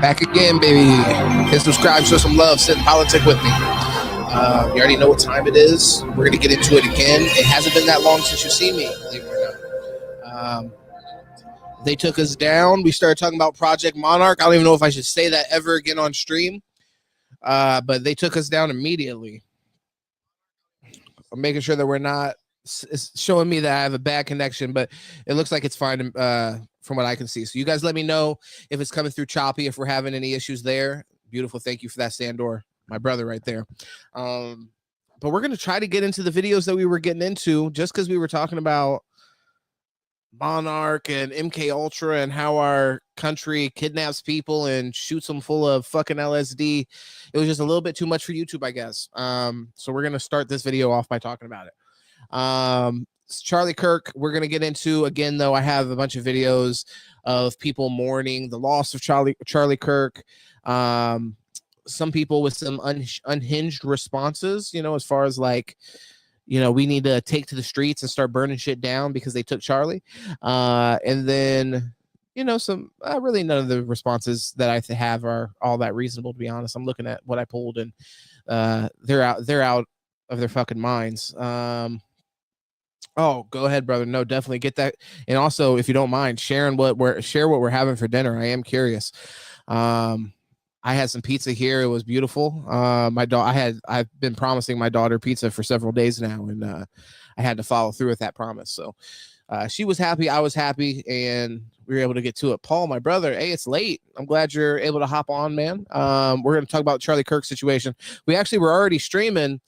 Back again, baby. Hit subscribe, show some love, sit in politics with me. You already know what time it is. We're going to get into it again. It hasn't been that long since you've seen me, believe it or not. They took us down. We started talking about Project Monarch. I don't even know if I should say that ever again on stream. But they took us down immediately. I'm making sure that we're not showing me that I have a bad connection, but it looks like it's fine from what I can see. So you guys let me know if it's coming through choppy, if we're having any issues there. Beautiful. Thank you for that, Sandor, my brother right there. But we're going to try to get into the videos that we were getting into just because we were talking about Monarch and MK Ultra and how our country kidnaps people and shoots them full of fucking LSD. It was just a little bit too much for YouTube, I guess. So we're going to start this video off by talking about it. Charlie Kirk, we're going to get into again, though. I have a bunch of videos of people mourning the loss of Charlie Kirk. Some people with some unhinged responses, you know, as far as like, you know, we need to take to the streets and start burning shit down because they took Charlie. And then, you know, some really none of the responses that I have are all that reasonable, to be honest. I'm looking at what I pulled and they're out of their fucking minds. Oh, go ahead, brother. No, definitely get that. And also, if you don't mind, share what we're having for dinner. I am curious. I had some pizza here. It was beautiful. I've been promising my daughter pizza for several days now, and I had to follow through with that promise. So she was happy, I was happy, and we were able to get to it. Paul, my brother, hey, it's late. I'm glad you're able to hop on, man. We're going to talk about Charlie Kirk's situation. We actually were already streaming.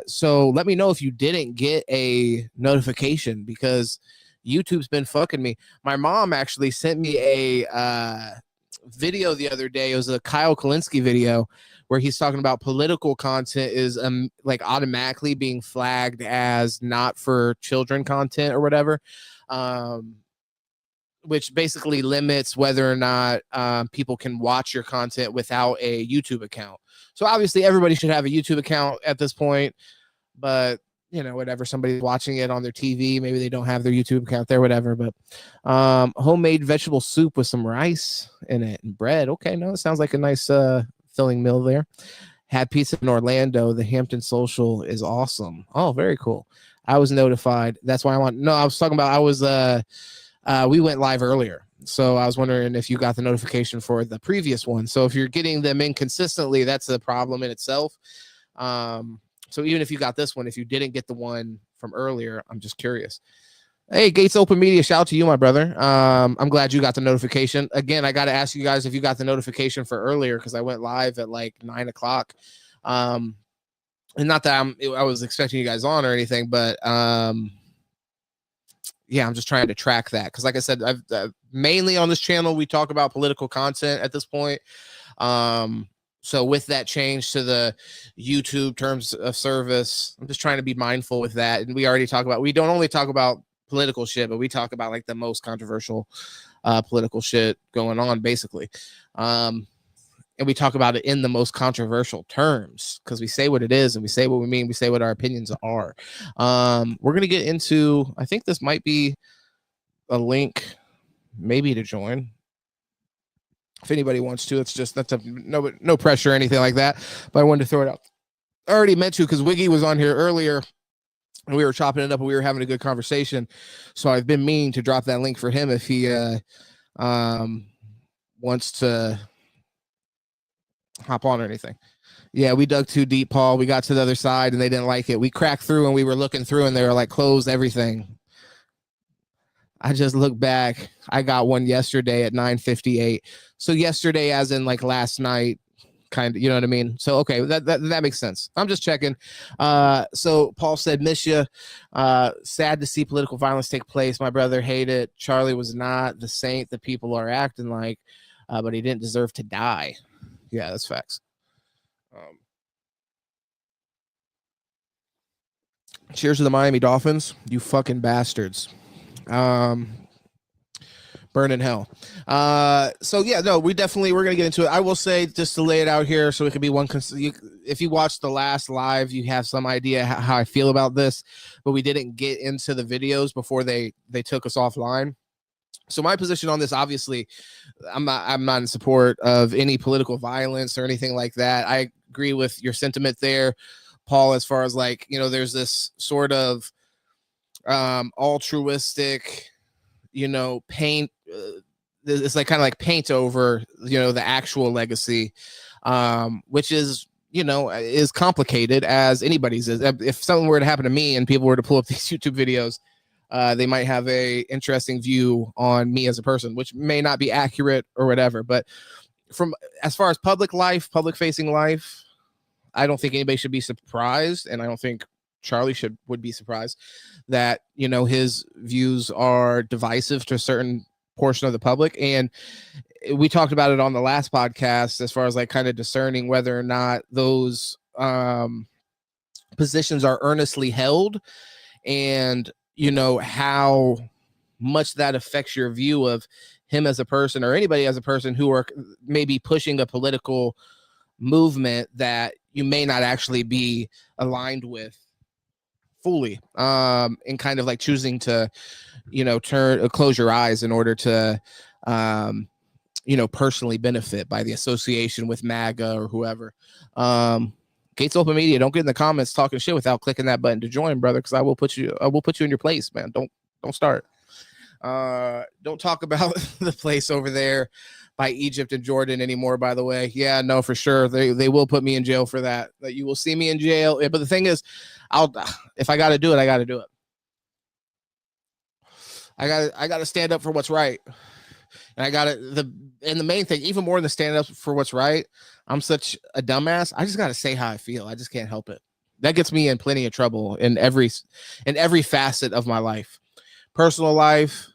So let me know if you didn't get a notification because YouTube's been fucking me. My mom actually sent me a video the other day. It was a Kyle Kalinske video where he's talking about political content is like automatically being flagged as not for children content or whatever, which basically limits whether or not people can watch your content without a YouTube account. So obviously everybody should have a YouTube account at this point, but you know, whatever, somebody's watching it on their TV, maybe they don't have their YouTube account there, whatever. But homemade vegetable soup with some rice in it and bread. Okay, no, it sounds like a nice filling meal there. Had pizza in Orlando. The Hampton Social is awesome. Oh, very cool. I was notified. That's why I was talking about, we went live earlier. So I was wondering if you got the notification for the previous one. So if you're getting them inconsistently, that's a problem in itself. So even if you got this one, if you didn't get the one from earlier, I'm just curious. Hey, Gates Open Media, shout out to you, my brother. I'm glad you got the notification. Again, I got to ask you guys if you got the notification for earlier because I went live at like 9 o'clock. And not that I was expecting you guys on or anything, but yeah, I'm just trying to track that because, like I said, I've mainly on this channel we talk about political content at this point. So with that change to the YouTube terms of service, I'm just trying to be mindful with that. And we already talk about, we don't only talk about political shit, but we talk about like the most controversial political shit going on, basically. And we talk about it in the most controversial terms because we say what it is and we say what we mean. We say what our opinions are. We're going to get into, I think this might be a link maybe to join. If anybody wants to, it's just no pressure or anything like that. But I wanted to throw it out. I already meant to because Wiggy was on here earlier and we were chopping it up and we were having a good conversation. So I've been meaning to drop that link for him if he wants to hop on or anything. Yeah, we dug too deep, Paul. We got to the other side and they didn't like it. We cracked through and we were looking through and they were like, closed everything. I just look back. I got one yesterday at 9:58. So yesterday, as in like last night, kind of, you know what I mean? So, okay, that makes sense. I'm just checking. So Paul said, miss you. Sad to see political violence take place. My brother hated it. Charlie was not the saint that people are acting like, but he didn't deserve to die. Yeah, that's facts. Cheers to the Miami Dolphins, you fucking bastards. Burn in hell. So yeah, no, we're gonna get into it. I will say, just to lay it out here so it could be one, if you watched the last live, you have some idea how I feel about this, but we didn't get into the videos before they took us offline. So my position on this, obviously, I'm not in support of any political violence or anything like that. I agree with your sentiment there, Paul, as far as like, you know, there's this sort of altruistic, you know, paint. It's like kind of like paint over, you know, the actual legacy, which is, you know, is complicated as anybody's is. If something were to happen to me and people were to pull up these YouTube videos, they might have a interesting view on me as a person, which may not be accurate or whatever. But from as far as public life, public facing life, I don't think anybody should be surprised, and I don't think Charlie would be surprised that, you know, his views are divisive to a certain portion of the public. And we talked about it on the last podcast as far as like kind of discerning whether or not those positions are earnestly held, and, you know, how much that affects your view of him as a person, or anybody as a person who are maybe pushing a political movement that you may not actually be aligned with fully, and kind of like choosing to, you know, close your eyes in order to, you know, personally benefit by the association with MAGA or whoever. Gates Open Media, don't get in the comments talking shit without clicking that button to join, brother, because I will put you in your place, man. Don't start. Don't talk about the place over there by Egypt and Jordan anymore, by the way. Yeah, no, for sure. They will put me in jail for that. You will see me in jail. But the thing is, if I got to do it, I got to do it. I got to stand up for what's right. And the main thing, even more than stand up for what's right, I'm such a dumbass. I just got to say how I feel. I just can't help it. That gets me in plenty of trouble in every facet of my life. Personal life,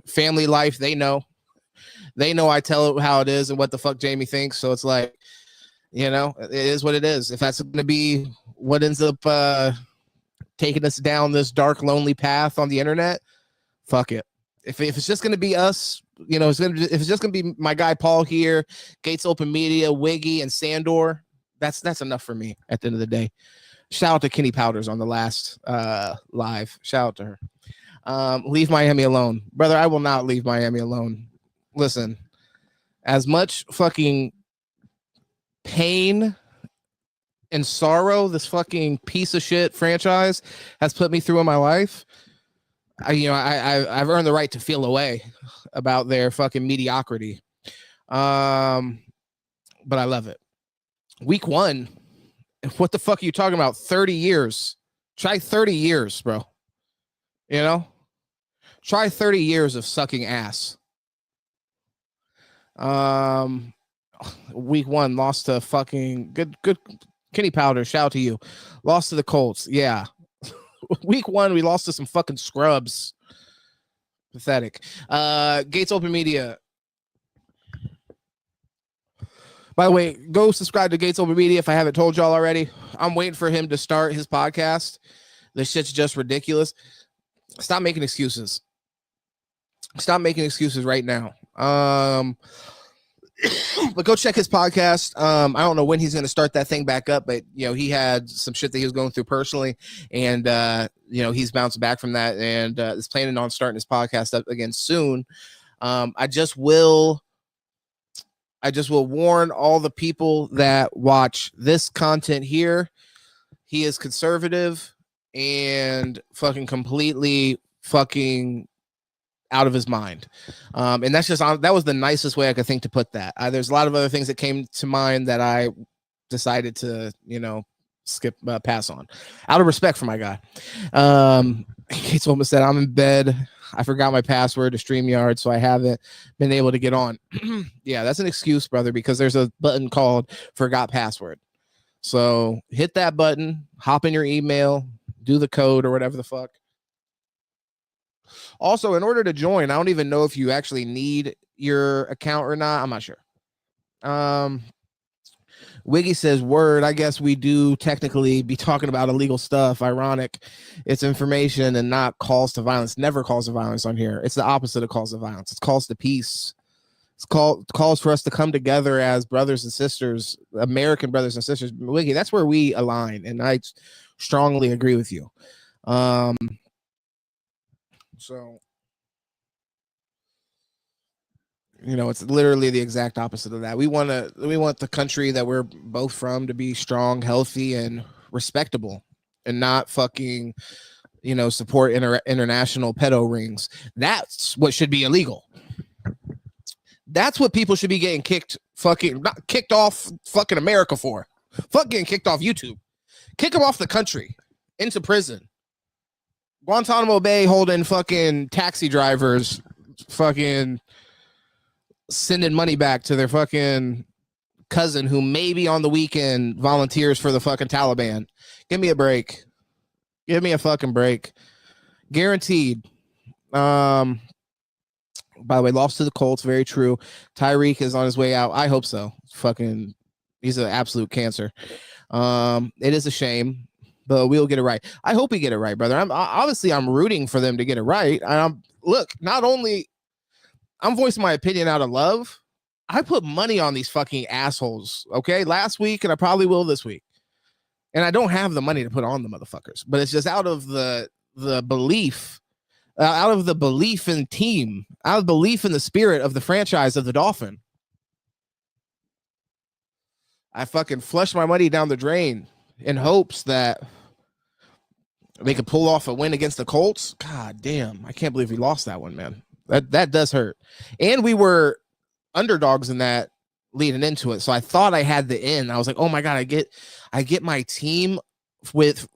family life, they know I tell it how it is and what the fuck Jamie thinks. So it's like, you know, it is what it is. If that's going to be what ends up taking us down this dark, lonely path on the internet, fuck it. If it's just going to be us, you know, if it's just going to be my guy Paul here, Gates Open Media, Wiggy, and Sandor, that's enough for me at the end of the day. Shout out to Kenny Powders on the last live. Shout out to her. Leave Miami alone. Brother, I will not leave Miami alone. Listen, as much fucking pain and sorrow this fucking piece of shit franchise has put me through in my life, I've earned the right to feel away about their fucking mediocrity. But I love it. Week 1. What the fuck are you talking about? 30 years. Try 30 years, bro. You know? Try 30 years of sucking ass. Week 1 lost to fucking good Kenny Powder. Shout out to you. Lost to the Colts. Yeah. Week 1 we lost to some fucking scrubs. Pathetic. Gates Open Media. By the way, go subscribe to Gates Open Media if I haven't told y'all already. I'm waiting for him to start his podcast. This shit's just ridiculous. Stop making excuses. Stop making excuses right now. But go check his podcast. I don't know when he's going to start that thing back up, but you know, he had some shit that he was going through personally, and you know, he's bounced back from that, and is planning on starting his podcast up again soon. I just will warn all the people that watch this content here. He is conservative and fucking completely fucking out of his mind. And that's just, that was the nicest way I could think to put that. There's a lot of other things that came to mind that I decided to, you know, pass on out of respect for my guy. Kate's almost said, I'm in bed. I forgot my password to StreamYard, so I haven't been able to get on. Yeah, that's an excuse, brother, because there's a button called forgot password. So hit that button, hop in your email, do the code or whatever the fuck. Also, in order to join, I don't even know if you actually need your account or not. I'm not sure. Wiggy says, word, I guess we do technically be talking about illegal stuff. Ironic. It's information and not calls to violence. Never calls to violence on here. It's the opposite of calls to violence. It's calls to peace. It's calls for us to come together as brothers and sisters, American brothers and sisters. Wiggy, that's where we align, and I strongly agree with you. So You know, it's literally the exact opposite of that. We want the country that we're both from to be strong, healthy, and respectable, and not fucking, you know, support international pedo rings. That's what should be illegal. That's what people should be getting not kicked off fucking America for. Fuck getting kicked off YouTube. Kick them off the country into prison. Guantanamo Bay holding fucking taxi drivers, fucking sending money back to their fucking cousin who maybe on the weekend volunteers for the fucking Taliban. Give me a break. Give me a fucking break. Guaranteed. By the way, lost to the Colts. Very true. Tyreek is on his way out. I hope so. Fucking, he's an absolute cancer. It is a shame, but we'll get it right. I hope we get it right, brother. I'm rooting for them to get it right. Look, not only I'm voicing my opinion out of love, I put money on these fucking assholes. Okay, last week, and I probably will this week. And I don't have the money to put on the motherfuckers, but it's just out of the belief. Out of the belief in team, out of belief in the spirit of the franchise of the Dolphin. I fucking flushed my money down the drain in hopes that they could pull off a win against the Colts. God damn, I can't believe we lost that one, man. That does hurt. And we were underdogs in that leading into it. So I thought I had the in. I was like, oh my God, I get my team with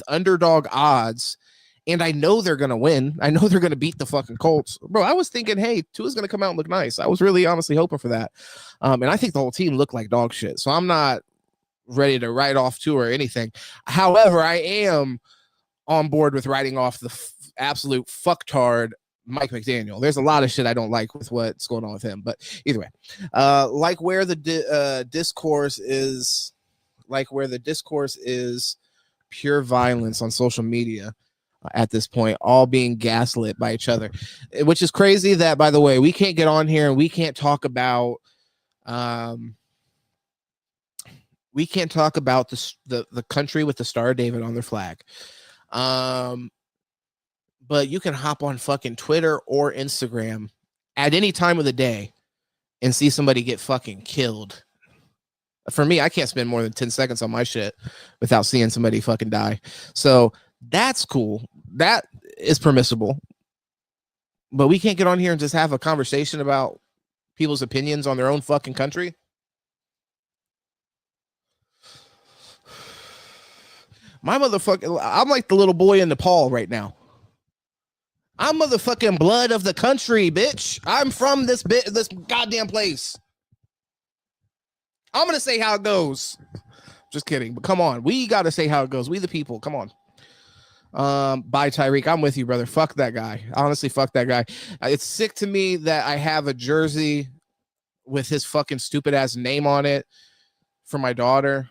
underdog odds. And I know they're going to win. I know they're going to beat the fucking Colts. Bro, I was thinking, hey, Tua's going to come out and look nice. I was really honestly hoping for that. And I think the whole team looked like dog shit. So I'm not ready to write off Tua or anything. However, I am on board with writing off the absolute fucktard Mike McDaniel. There's a lot of shit I don't like with what's going on with him. But either way, like where the discourse is pure violence on social media. At this point, all being gaslit by each other, which is crazy that, by the way, we can't get on here and we can't talk about the country with the Star of David on their flag. But you can hop on fucking Twitter or Instagram at any time of the day and see somebody get fucking killed. For me, I can't spend more than 10 seconds on my shit without seeing somebody fucking die. So that's cool. That is permissible. But we can't get on here and just have a conversation about people's opinions on their own fucking country. My motherfucking, I'm like the little boy in Nepal right now. I'm motherfucking blood of the country, bitch. I'm from this goddamn place. I'm gonna say how it goes. Just kidding, but come on, we gotta say how it goes. We the people, come on. Bye, Tyreek. I'm with you, brother. Fuck that guy. Honestly, fuck that guy. It's sick to me that I have a jersey with his fucking stupid ass name on it for my daughter.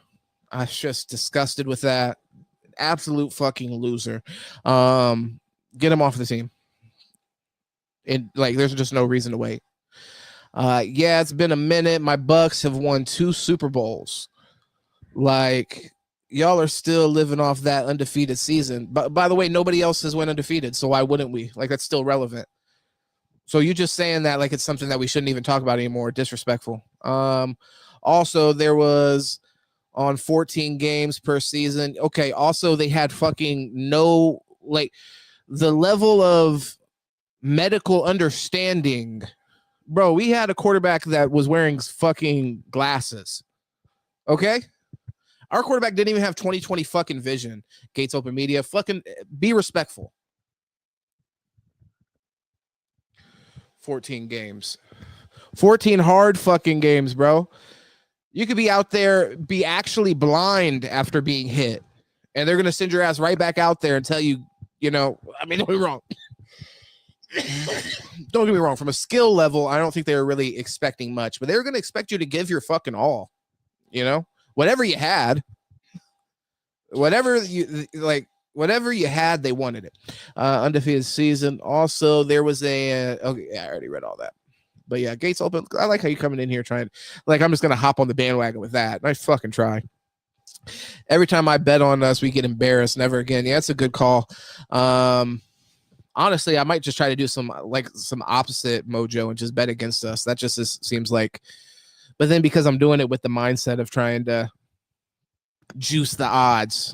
I'm just disgusted with that. Absolute fucking loser. Get him off the team. And there's just no reason to wait. Yeah, it's been a minute. My Bucks have won 2 Super Bowls. Y'all are still living off that undefeated season. But by the way, nobody else has went undefeated, so why wouldn't we? That's still relevant. So you just saying that it's something that we shouldn't even talk about anymore. Disrespectful. Also, there was on 14 games per season. Okay, also they had fucking no, the level of medical understanding. Bro, we had a quarterback that was wearing fucking glasses. Okay? Our quarterback didn't even have 20/20 fucking vision. Gates Open Media. Fucking be respectful. 14 games. 14 hard fucking games, bro. You could be out there, be actually blind after being hit. And they're going to send your ass right back out there and tell you, don't get me wrong. Don't get me wrong. From a skill level, I don't think they were really expecting much. But they were going to expect you to give your fucking all. Whatever you had, whatever you had, they wanted it. Undefeated season. Also, there was okay, I already read all that. But yeah, Gates Open. I like how you coming in here trying, I'm just gonna hop on the bandwagon with that. Nice fucking try. Every time I bet on us, we get embarrassed. Never again. Yeah, that's a good call. honestly, I might just try to do some opposite mojo and just bet against us. That just seems like, but then because I'm doing it with the mindset of trying to juice the odds,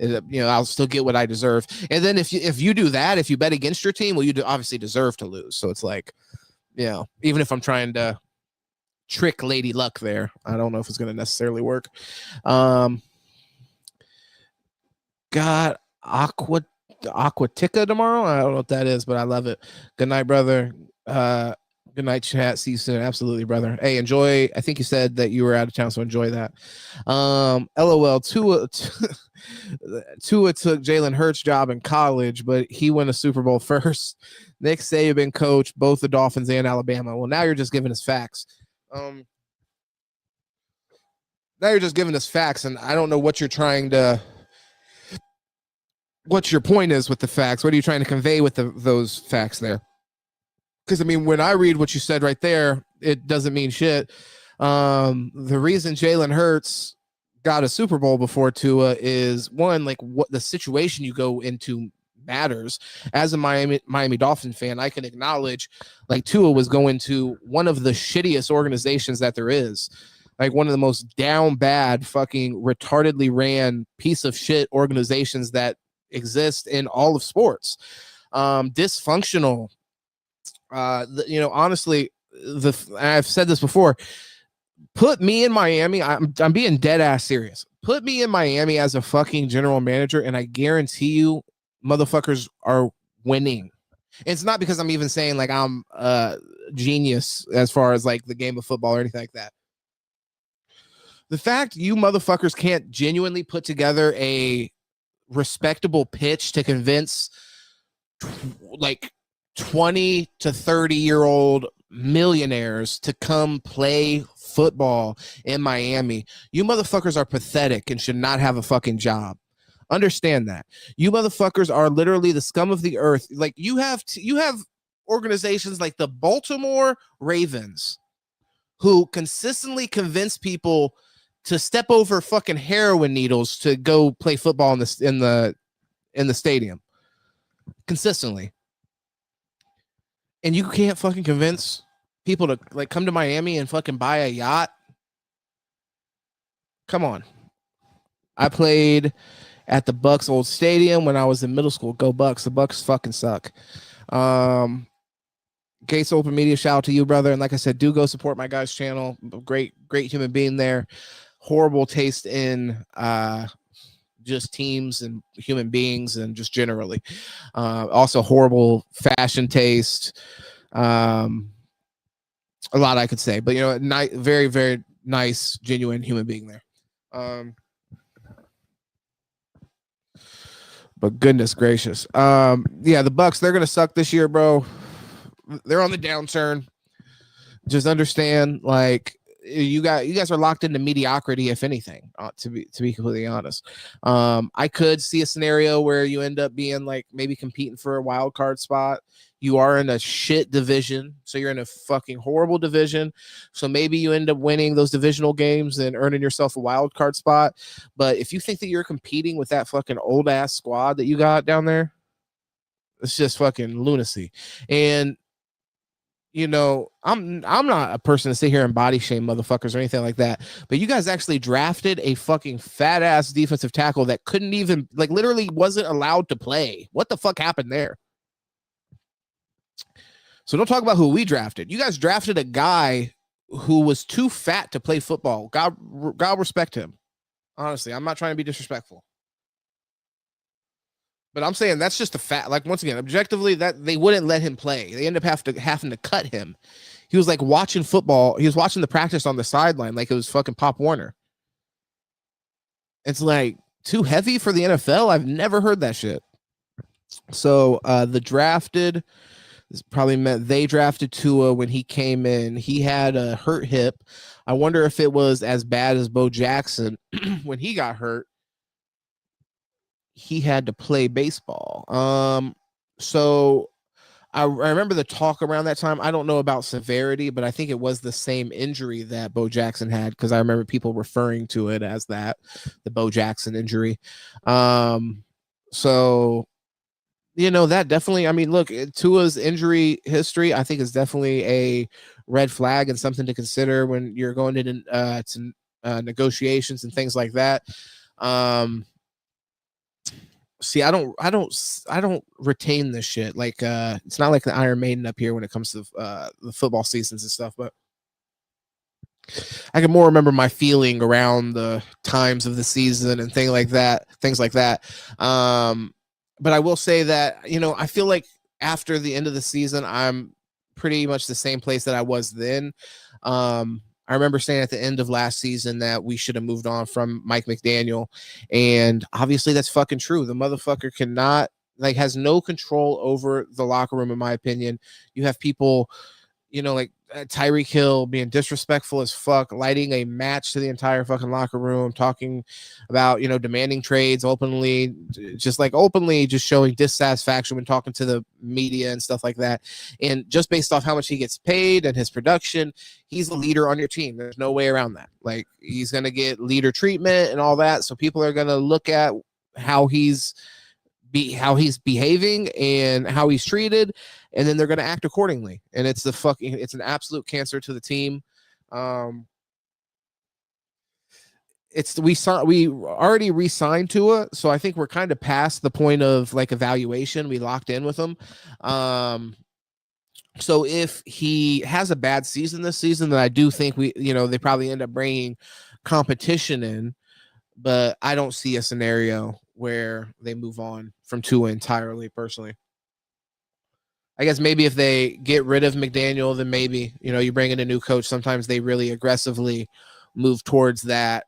I'll still get what I deserve. And then if you do that, if you bet against your team, well, you obviously deserve to lose. So it's like, even if I'm trying to trick Lady Luck there, I don't know if it's going to necessarily work. Got Aquatica tomorrow. I don't know what that is, but I love it. Good night, brother. Good night, chat. See you soon. Absolutely, brother. Hey, enjoy. I think you said that you were out of town, so enjoy that. LOL. Tua took Jalen Hurts' job in college, but he won a Super Bowl first. Nick Saban coached both the Dolphins and Alabama. Well, now you're just giving us facts. Now you're just giving us facts, and I don't know what you're trying to. What your point is with the facts? What are you trying to convey with those facts there? Because I mean, when I read what you said right there, it doesn't mean shit. The reason Jalen Hurts got a Super Bowl before Tua is one, like what the situation you go into matters. As a Miami Dolphin fan, I can acknowledge like Tua was going to one of the shittiest organizations that there is. Like one of the most down bad, fucking retardedly ran piece of shit organizations that exist in all of sports. Dysfunctional. Honestly, I've said this before. Put me in Miami. I'm being dead ass serious. Put me in Miami as a fucking general manager, and I guarantee you, motherfuckers are winning. It's not because I'm even saying like I'm a genius as far as like the game of football or anything like that. The fact you motherfuckers can't genuinely put together a respectable pitch to convince like 20 to 30-year-old millionaires to come play football in Miami. You motherfuckers are pathetic and should not have a fucking job. Understand that. You motherfuckers are literally the scum of the earth. Like you have organizations like the Baltimore Ravens who consistently convince people to step over fucking heroin needles to go play football in the stadium consistently. And you can't fucking convince people to like come to Miami and fucking buy a yacht. Come on. I played at the Bucks old stadium when I was in middle school. Go Bucks. The Bucks fucking suck. Gates Open Media, shout out to you, brother. And like I said, do go support my guy's channel. Great human being there. Horrible taste in just teams and human beings and just generally. Also horrible fashion taste. A lot I could say, but very, very nice, genuine human being there. But goodness gracious. The Bucks, they're gonna suck this year, bro. They're on the downturn. Just understand, like, you guys are locked into mediocrity, if anything, to be completely honest. I could see a scenario where you end up being like maybe competing for a wild card spot. You are in a shit division, so you're in a fucking horrible division. So maybe you end up winning those divisional games and earning yourself a wild card spot. But if you think that you're competing with that fucking old ass squad that you got down there, it's just fucking lunacy. And I'm not a person to sit here and body shame motherfuckers or anything like that. But you guys actually drafted a fucking fat ass defensive tackle that couldn't even, like, literally wasn't allowed to play. What the fuck happened there? So don't talk about who we drafted. You guys drafted a guy who was too fat to play football. God respect him. Honestly, I'm not trying to be disrespectful. But I'm saying that's just a fact. Like, once again, objectively, that they wouldn't let him play. They ended up having to cut him. He was like watching football. He was watching the practice on the sideline like it was fucking Pop Warner. It's like too heavy for the NFL. I've never heard that shit. So the drafted, this probably meant they drafted Tua when he came in. He had a hurt hip. I wonder if it was as bad as Bo Jackson when he got hurt. He had to play baseball. So I remember the talk around that time. I don't know about severity, but I think it was the same injury that Bo Jackson had, because I remember people referring to it as that, the Bo Jackson injury. So That definitely, I mean, look, Tua's injury history, I think, is definitely a red flag and something to consider when you're going to negotiations and things like that. See, I don't retain this shit. Like, it's not like the Iron Maiden up here when it comes to the football seasons and stuff, but I can more remember my feeling around the times of the season and things like that. But I will say that, I feel like after the end of the season, I'm pretty much the same place that I was then. I remember saying at the end of last season that we should have moved on from Mike McDaniel. And obviously that's fucking true. The motherfucker cannot, like, has no control over the locker room, in my opinion. You have people, like Tyreek Hill being disrespectful as fuck, lighting a match to the entire fucking locker room, talking about, demanding trades openly, just showing dissatisfaction when talking to the media and stuff like that. And just based off how much he gets paid and his production, he's the leader on your team. There's no way around that. Like, he's going to get leader treatment and all that. So people are going to look at how he's behaving and how he's treated, and then they're going to act accordingly. And it's an absolute cancer to the team. We already re-signed Tua, so I think we're kind of past the point of like evaluation. We locked in with him. So if he has a bad season this season, then I do think they probably end up bringing competition in, but I don't see a scenario where they move on from Tua entirely, personally. I guess maybe if they get rid of McDaniel, then maybe, you bring in a new coach. Sometimes they really aggressively move towards that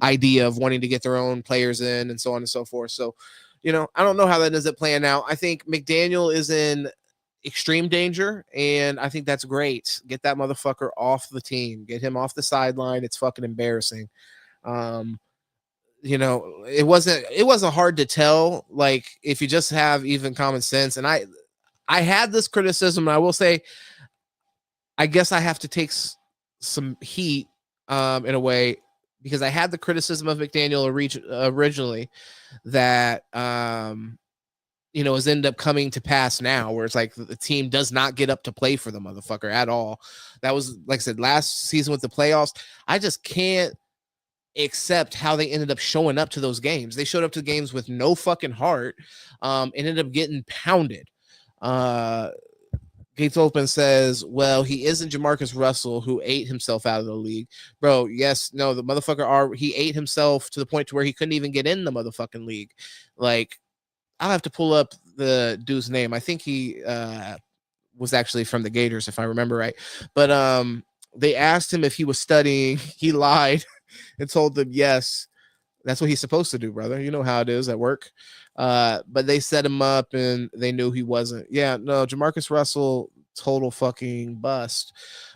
idea of wanting to get their own players in and so on and so forth. So, I don't know how that ends up playing out. I think McDaniel is in extreme danger, and I think that's great. Get that motherfucker off the team. Get him off the sideline. It's fucking embarrassing. It wasn't hard to tell, like, if you just have even common sense. And I had this criticism, and I will say, I guess I have to take some heat in a way, because I had the criticism of McDaniel originally that has ended up coming to pass now, where it's like the team does not get up to play for the motherfucker at all. That was, like I said, last season with the playoffs. I just can't accept how they ended up showing up to those games. They showed up to games with no fucking heart, ended up getting pounded. Gates Open says, well, he isn't Jamarcus Russell, who ate himself out of the league. Bro, yes, no, the motherfucker, he ate himself to the point to where he couldn't even get in the motherfucking league. Like, I'll have to pull up the dude's name. I think he was actually from the Gators, if I remember right. But they asked him if he was studying. He lied and told them, yes, that's what he's supposed to do, brother. You know how it is at work. But they set him up and they knew he wasn't. Yeah, no, Jamarcus Russell, total fucking bust.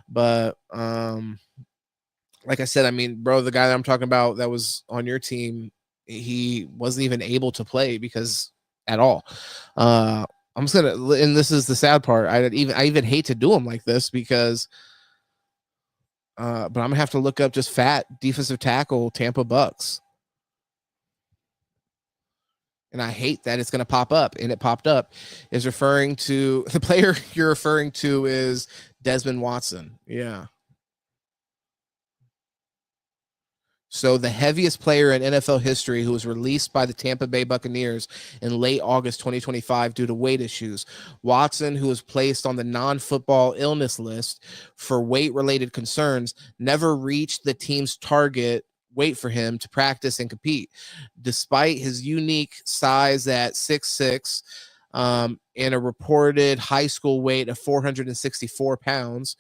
But like I said, I mean, bro, the guy that I'm talking about that was on your team, he wasn't even able to play because at all. I'm just gonna, and this is the sad part. I even hate to do him like this, because but I'm gonna have to look up just fat defensive tackle Tampa Bucks. And I hate that it's going to pop up, and it popped up, is referring to the player you're referring to is Desmond Watson. Yeah. So the heaviest player in NFL history, who was released by the Tampa Bay Buccaneers in late August 2025 due to weight issues. Watson, who was placed on the non-football illness list for weight-related concerns, never reached the team's target weight for him to practice and compete. Despite his unique size at 6'6", and a reported high school weight of 464 pounds,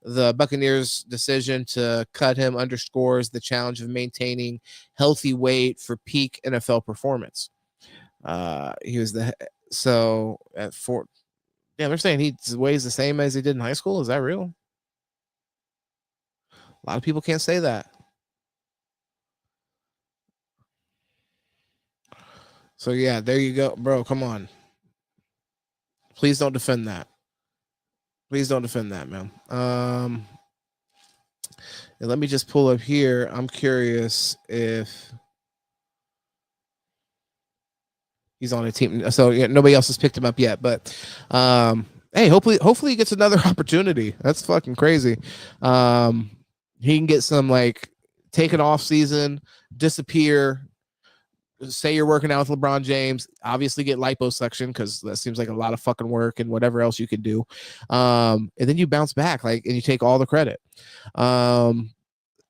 the Buccaneers' decision to cut him underscores the challenge of maintaining healthy weight for peak NFL performance. He was so at four. Yeah, they're saying he weighs the same as he did in high school. Is that real? A lot of people can't say that. So yeah, there you go, bro. Come on. Please don't defend that. Please don't defend that, man. And let me just pull up here. I'm curious if He's on a team, so yeah, nobody else has picked him up yet. But hey, hopefully he gets another opportunity. That's fucking crazy. He can get some like take an off season, disappear. Say you're working out with LeBron James, obviously get liposuction because that seems like a lot of fucking work and whatever else you could do. And then you bounce back, like, and you take all the credit.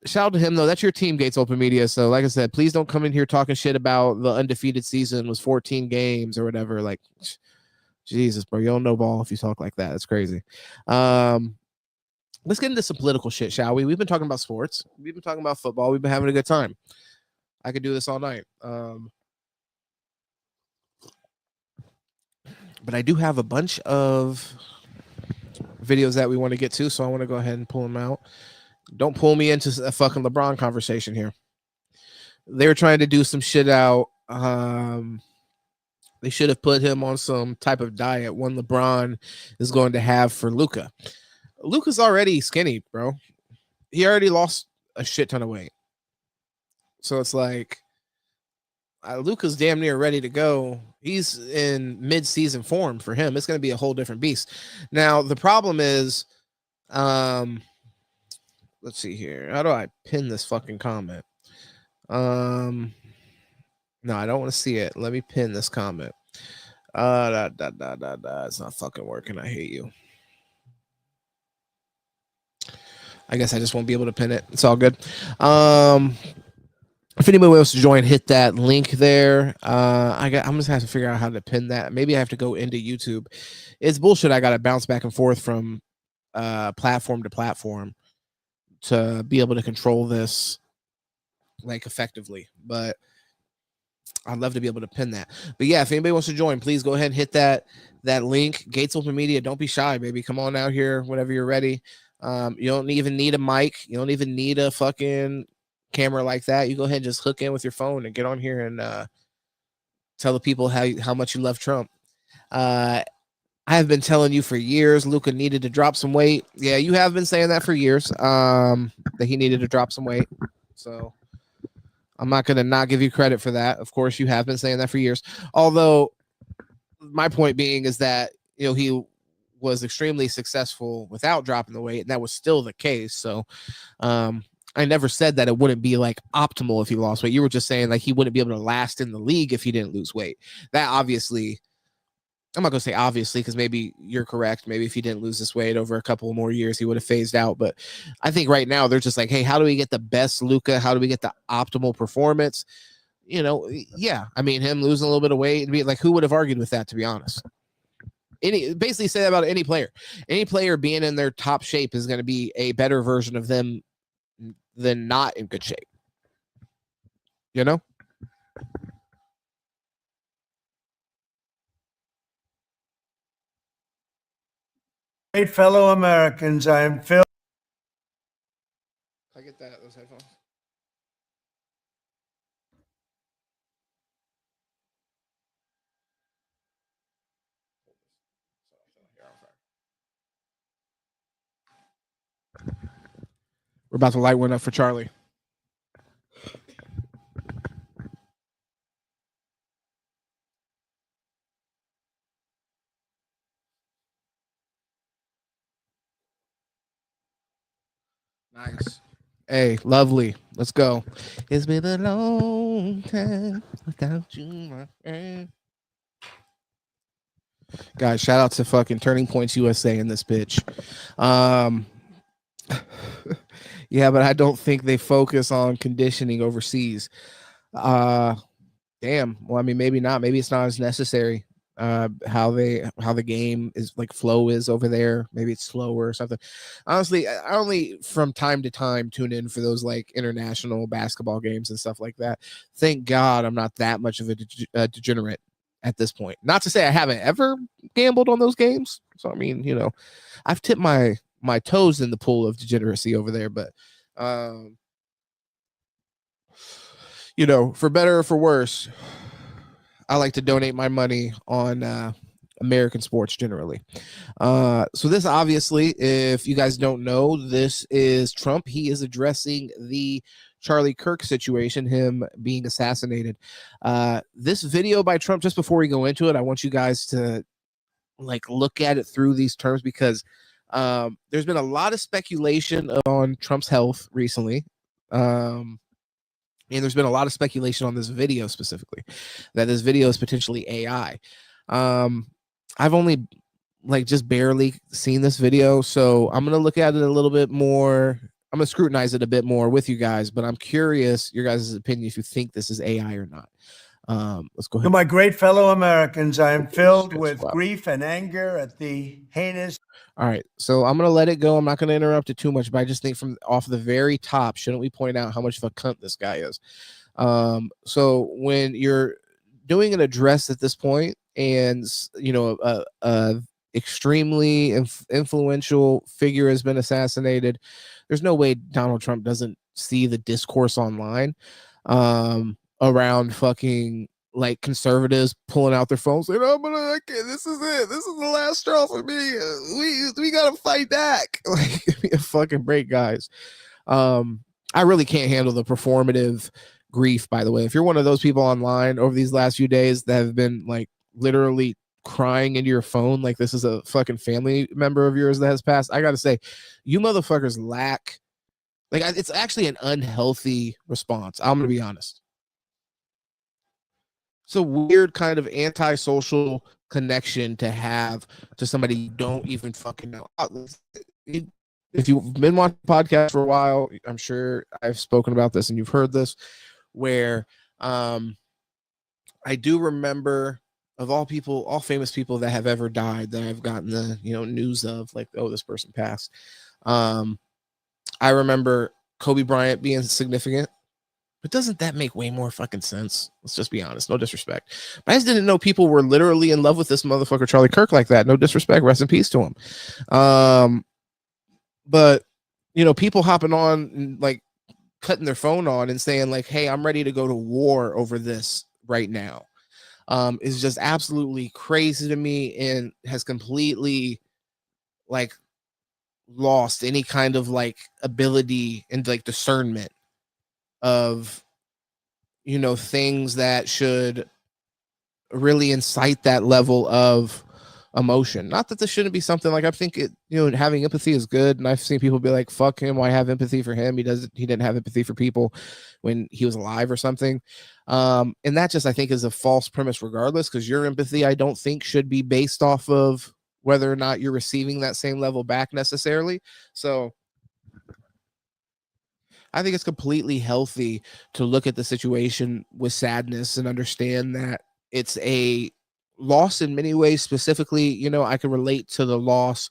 Shout out to him though. That's your team, Gates Open Media. So, like I said, please don't come in here talking shit about the undefeated season was 14 games or whatever. Like, Jesus, bro, you don't know ball if you talk like that. That's crazy. Let's get into some political shit, shall we? We've been talking about sports. We've been talking about football. We've been having a good time. I could do this all night. But I do have a bunch of videos that we want to get to, so I want to go ahead and pull them out. Don't pull me into a fucking LeBron conversation here. They were trying to do some shit out. They should have put him on some type of diet, one LeBron is going to have for Luka. Luka's already skinny, bro. He already lost a shit ton of weight. So it's like Luka's damn near ready to go. He's in mid-season form for him. It's going to be a whole different beast. Now, the problem is, let's see here. How do I pin this fucking comment? No, I don't want to see it. Let me pin this comment. It's not fucking working. I hate you. I guess I just won't be able to pin it. It's all good. If anybody wants to join, hit that link there. I'm just gonna have to figure out how to pin that. Maybe I have to go into YouTube. It's bullshit. I gotta bounce back and forth from platform to platform to be able to control this like effectively. But I'd love to be able to pin that. But yeah, if anybody wants to join, please go ahead and hit that link. Gates Open Media. Don't be shy, baby. Come on out here whenever you're ready. You don't even need a mic. You don't even need a fucking camera like that. You go ahead and just hook in with your phone and get on here and tell the people how much you love Trump. I have been telling you for years Luka needed to drop some weight. Yeah, you have been saying that for years, that he needed to drop some weight. So I'm not going to not give you credit for that. Of course, you have been saying that for years. Although my point being is that, he was extremely successful without dropping the weight, and that was still the case. So I never said that it wouldn't be like optimal if he lost weight. You were just saying like he wouldn't be able to last in the league if he didn't lose weight. That obviously, I'm not going to say obviously, because maybe you're correct. Maybe if he didn't lose this weight over a couple more years, he would have phased out. But I think right now they're just like, hey, how do we get the best Luka? How do we get the optimal performance? Yeah. I mean, him losing a little bit of weight, and be like, who would have argued with that, to be honest? Basically say that about any player. Any player being in their top shape is going to be a better version of them than not in good shape. Great fellow Americans, I am Phil. I get that. Those headphones. We're about to light one up for Charlie. Nice. Hey, lovely. Let's go. It's been a long time without you, my friend. Guys, shout out to fucking Turning Points USA in this bitch. Yeah, but I don't think they focus on conditioning overseas. Damn. Well, I mean, maybe not. Maybe it's not as necessary. How the game is like flow is over there. Maybe it's slower or something. Honestly, I only from time to time tune in for those like international basketball games and stuff like that. Thank God I'm not that much of a degenerate at this point. Not to say I haven't ever gambled on those games. So I mean, I've tipped my toes in the pool of degeneracy over there, but for better or for worse, I like to donate my money on American sports generally. So this obviously, if you guys don't know, this is Trump. He is addressing the Charlie Kirk situation, him being assassinated. This video by Trump, just before we go into it, I want you guys to like look at it through these terms, because there's been a lot of speculation on Trump's health recently. And there's been a lot of speculation on this video specifically, that this video is potentially AI. I've only like just barely seen this video, so I'm gonna look at it a little bit more. I'm gonna scrutinize it a bit more with you guys, but I'm curious your guys' opinion if you think this is AI or not. Let's go ahead. To my great fellow Americans, I am filled with grief and anger at the heinous. All right, so I'm gonna let it go. I'm not gonna interrupt it too much, but I just think from off the very top, shouldn't we point out how much of a cunt this guy is? So when you're doing an address at this point, and you know a extremely influential figure has been assassinated, there's no way Donald Trump doesn't see the discourse online around fucking like conservatives pulling out their phones saying, "I'm gonna, this is it. This is the last straw for me. We gotta fight back." Like, give me a fucking break, guys. I really can't handle the performative grief, by the way. If you're one of those people online over these last few days that have been like literally crying into your phone like this is a fucking family member of yours that has passed, I gotta say, you motherfuckers lack, like, it's actually an unhealthy response. I'm gonna be honest. It's a weird kind of antisocial connection to have to somebody you don't even fucking know. If you've been watching the podcast for a while, I'm sure I've spoken about this and you've heard this, where I do remember, of all people, all famous people that have ever died that I've gotten the news of, like, oh, this person passed. I remember Kobe Bryant being significant. But doesn't that make way more fucking sense? Let's just be honest. No disrespect. But I just didn't know people were literally in love with this motherfucker, Charlie Kirk, like that. No disrespect. Rest in peace to him. But, people hopping on and, like, cutting their phone on and saying, like, hey, I'm ready to go to war over this right now, is just absolutely crazy to me, and has completely, like, lost any kind of, like, ability and, like, discernment of things that should really incite that level of emotion. Not that this shouldn't be something, like, I think it, having empathy is good, and I've seen people be like, fuck him, why have empathy for him? He didn't have empathy for people when he was alive or something. And that just, I think, is a false premise regardless, because your empathy, I don't think, should be based off of whether or not you're receiving that same level back necessarily. So I think it's completely healthy to look at the situation with sadness and understand that it's a loss in many ways. Specifically, I can relate to the loss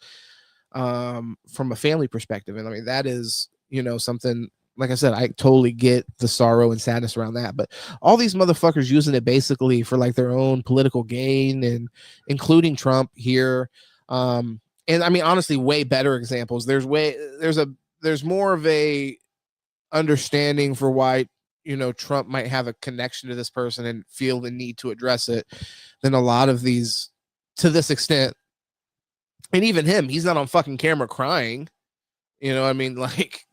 from a family perspective. And I mean, that is, something, like I said, I totally get the sorrow and sadness around that. But all these motherfuckers using it basically for, like, their own political gain, and including Trump here. And I mean, honestly, way better examples. There's more of a understanding for why Trump might have a connection to this person and feel the need to address it than a lot of these, to this extent. And even him, he's not on fucking camera crying, I mean, like,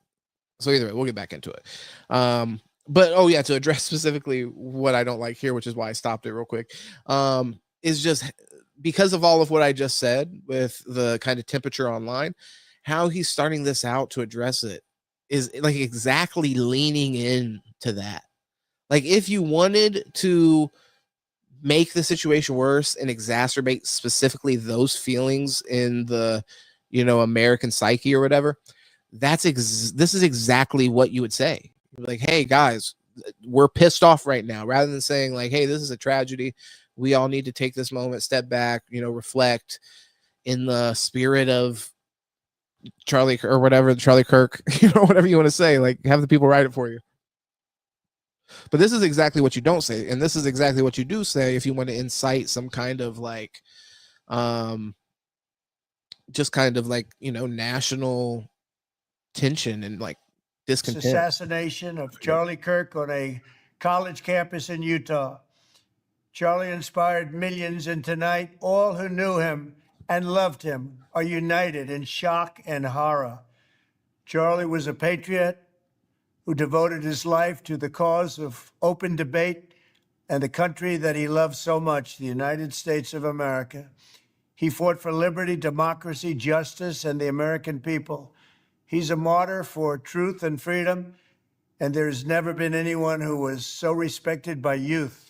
so either way, we'll get back into it. But oh yeah, to address specifically what I don't like here, which is why I stopped it real quick, is just because of all of what I just said with the kind of temperature online, how he's starting this out to address it is, like, exactly leaning into that. Like, if you wanted to make the situation worse and exacerbate specifically those feelings in the American psyche or whatever, this is exactly what you would say. Like, hey guys, we're pissed off right now, rather than saying, like, hey, this is a tragedy, we all need to take this moment, step back, reflect in the spirit of Charlie or whatever, Charlie Kirk, whatever you want to say, like, have the people write it for you. But this is exactly what you don't say, and this is exactly what you do say if you want to incite some kind of, like, just kind of, like, national tension and, like, discontent. Assassination of Charlie Kirk on a college campus in Utah. Charlie inspired millions, and tonight, all who knew him and loved him are united in shock and horror. Charlie was a patriot who devoted his life to the cause of open debate and the country that he loved so much, the United States of America. He fought for liberty, democracy, justice, and the American people. He's a martyr for truth and freedom, and there's never been anyone who was so respected by youth.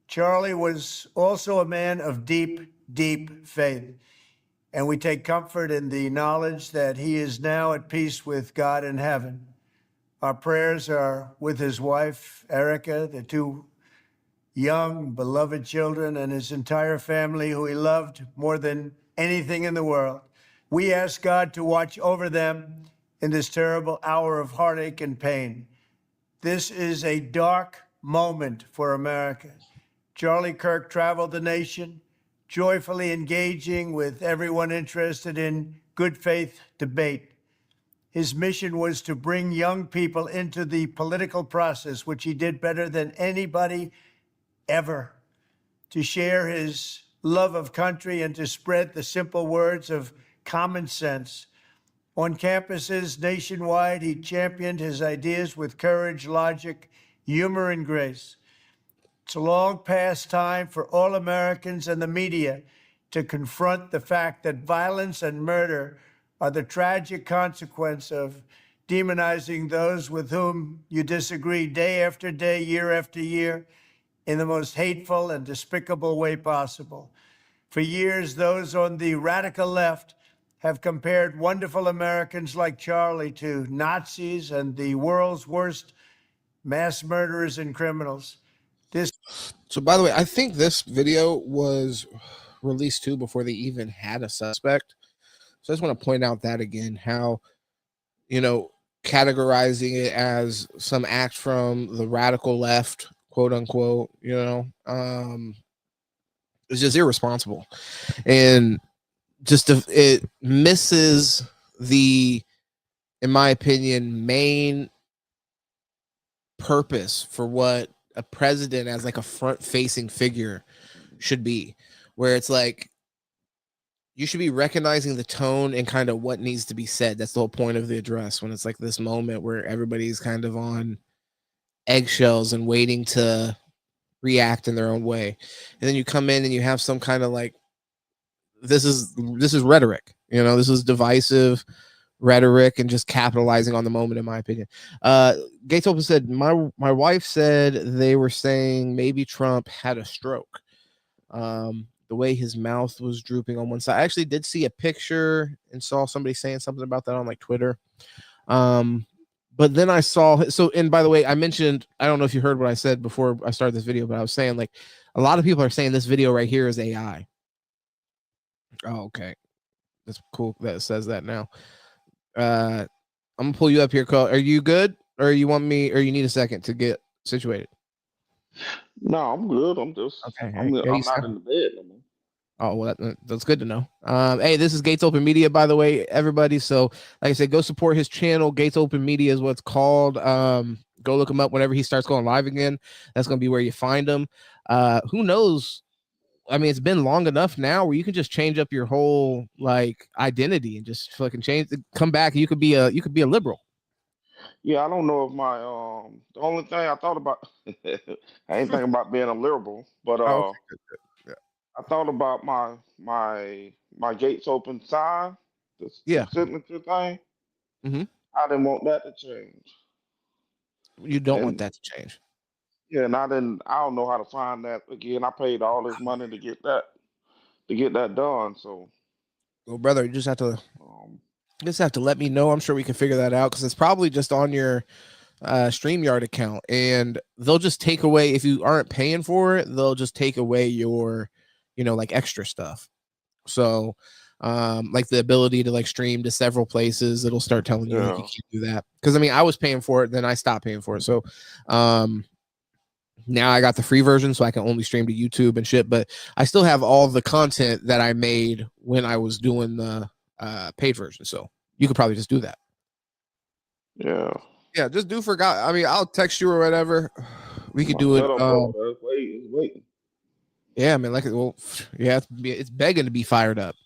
Charlie was also a man of deep, deep faith, and we take comfort in the knowledge that he is now at peace with God in heaven. Our prayers are with his wife, Erica, the two young, beloved children, and his entire family, who he loved more than anything in the world. We ask God to watch over them in this terrible hour of heartache and pain. This is a dark moment for America. Charlie Kirk traveled the nation, joyfully engaging with everyone interested in good faith debate. His mission was to bring young people into the political process, which he did better than anybody ever, to share his love of country and to spread the simple words of common sense. On campuses nationwide, he championed his ideas with courage, logic, humor, and grace. It's a long past time for all Americans and the media to confront the fact that violence and murder are the tragic consequence of demonizing those with whom you disagree day after day, year after year, in the most hateful and despicable way possible. For years, those on the radical left have compared wonderful Americans like Charlie to Nazis and the world's worst mass murderers and criminals. So, by the way, I think this video was released too before they even had a suspect. So I just want to point out that again, how, categorizing it as some act from the radical left, quote unquote, is just irresponsible. And just it misses the, in my opinion, main purpose for what a president as like a front-facing figure should be, where it's like you should be recognizing the tone and kind of what needs to be said. That's the whole point of the address, when it's like this moment where everybody's kind of on eggshells and waiting to react in their own way. And then you come in and you have some kind of like, this is rhetoric, this is divisive rhetoric and just capitalizing on the moment, in my opinion. Gates Open said, my wife said they were saying maybe Trump had a stroke. The way his mouth was drooping on one side. I actually did see a picture and saw somebody saying something about that on like Twitter. But then I saw, and by the way, I mentioned, I don't know if you heard what I said before I started this video, but I was saying like a lot of people are saying this video right here is AI. Oh, okay. That's cool that it says that now. I'm gonna pull you up here, Carl. Are you good, or you want me, or you need a second to get situated? No, I'm good. I'm just okay. I'm not in the bed no more. Oh, well, that's good to know. Hey, this is Gates Open Media, by the way, everybody. So, like I said, go support his channel. Gates Open Media is what it's called. Go look him up whenever he starts going live again. That's gonna be where you find him. Who knows? I mean, it's been long enough now where you can just change up your whole like identity and just fucking come back. And you could be a liberal. Yeah, I don't know if my the only thing I thought about I ain't thinking about being a liberal, but Oh, okay, good. Yeah. I thought about my gates open sign, the signature thing. Mm-hmm. I didn't want that to change. You don't want And that to change. yeah, and I don't know how to find that again. I paid all this money to get that done. So Well, brother, you just have to um let me know. I'm sure we can figure that out because it's probably just on your StreamYard account, and they'll just take away, if you aren't paying for it, they'll just take away your, like extra stuff. So, like the ability to like stream to several places, it'll start telling you like, you can't do that. Because I mean, I was paying for it, then I stopped paying for it. So, now I got the free version, so I can only stream to YouTube and shit. But I still have all the content that I made when I was doing the paid version. So you could probably just do that. Yeah. Yeah, just do forgot. I mean, I'll text you or whatever. We could My do it. setup up. It's waiting. Yeah, man. Like, well, yeah, it's begging to be fired up.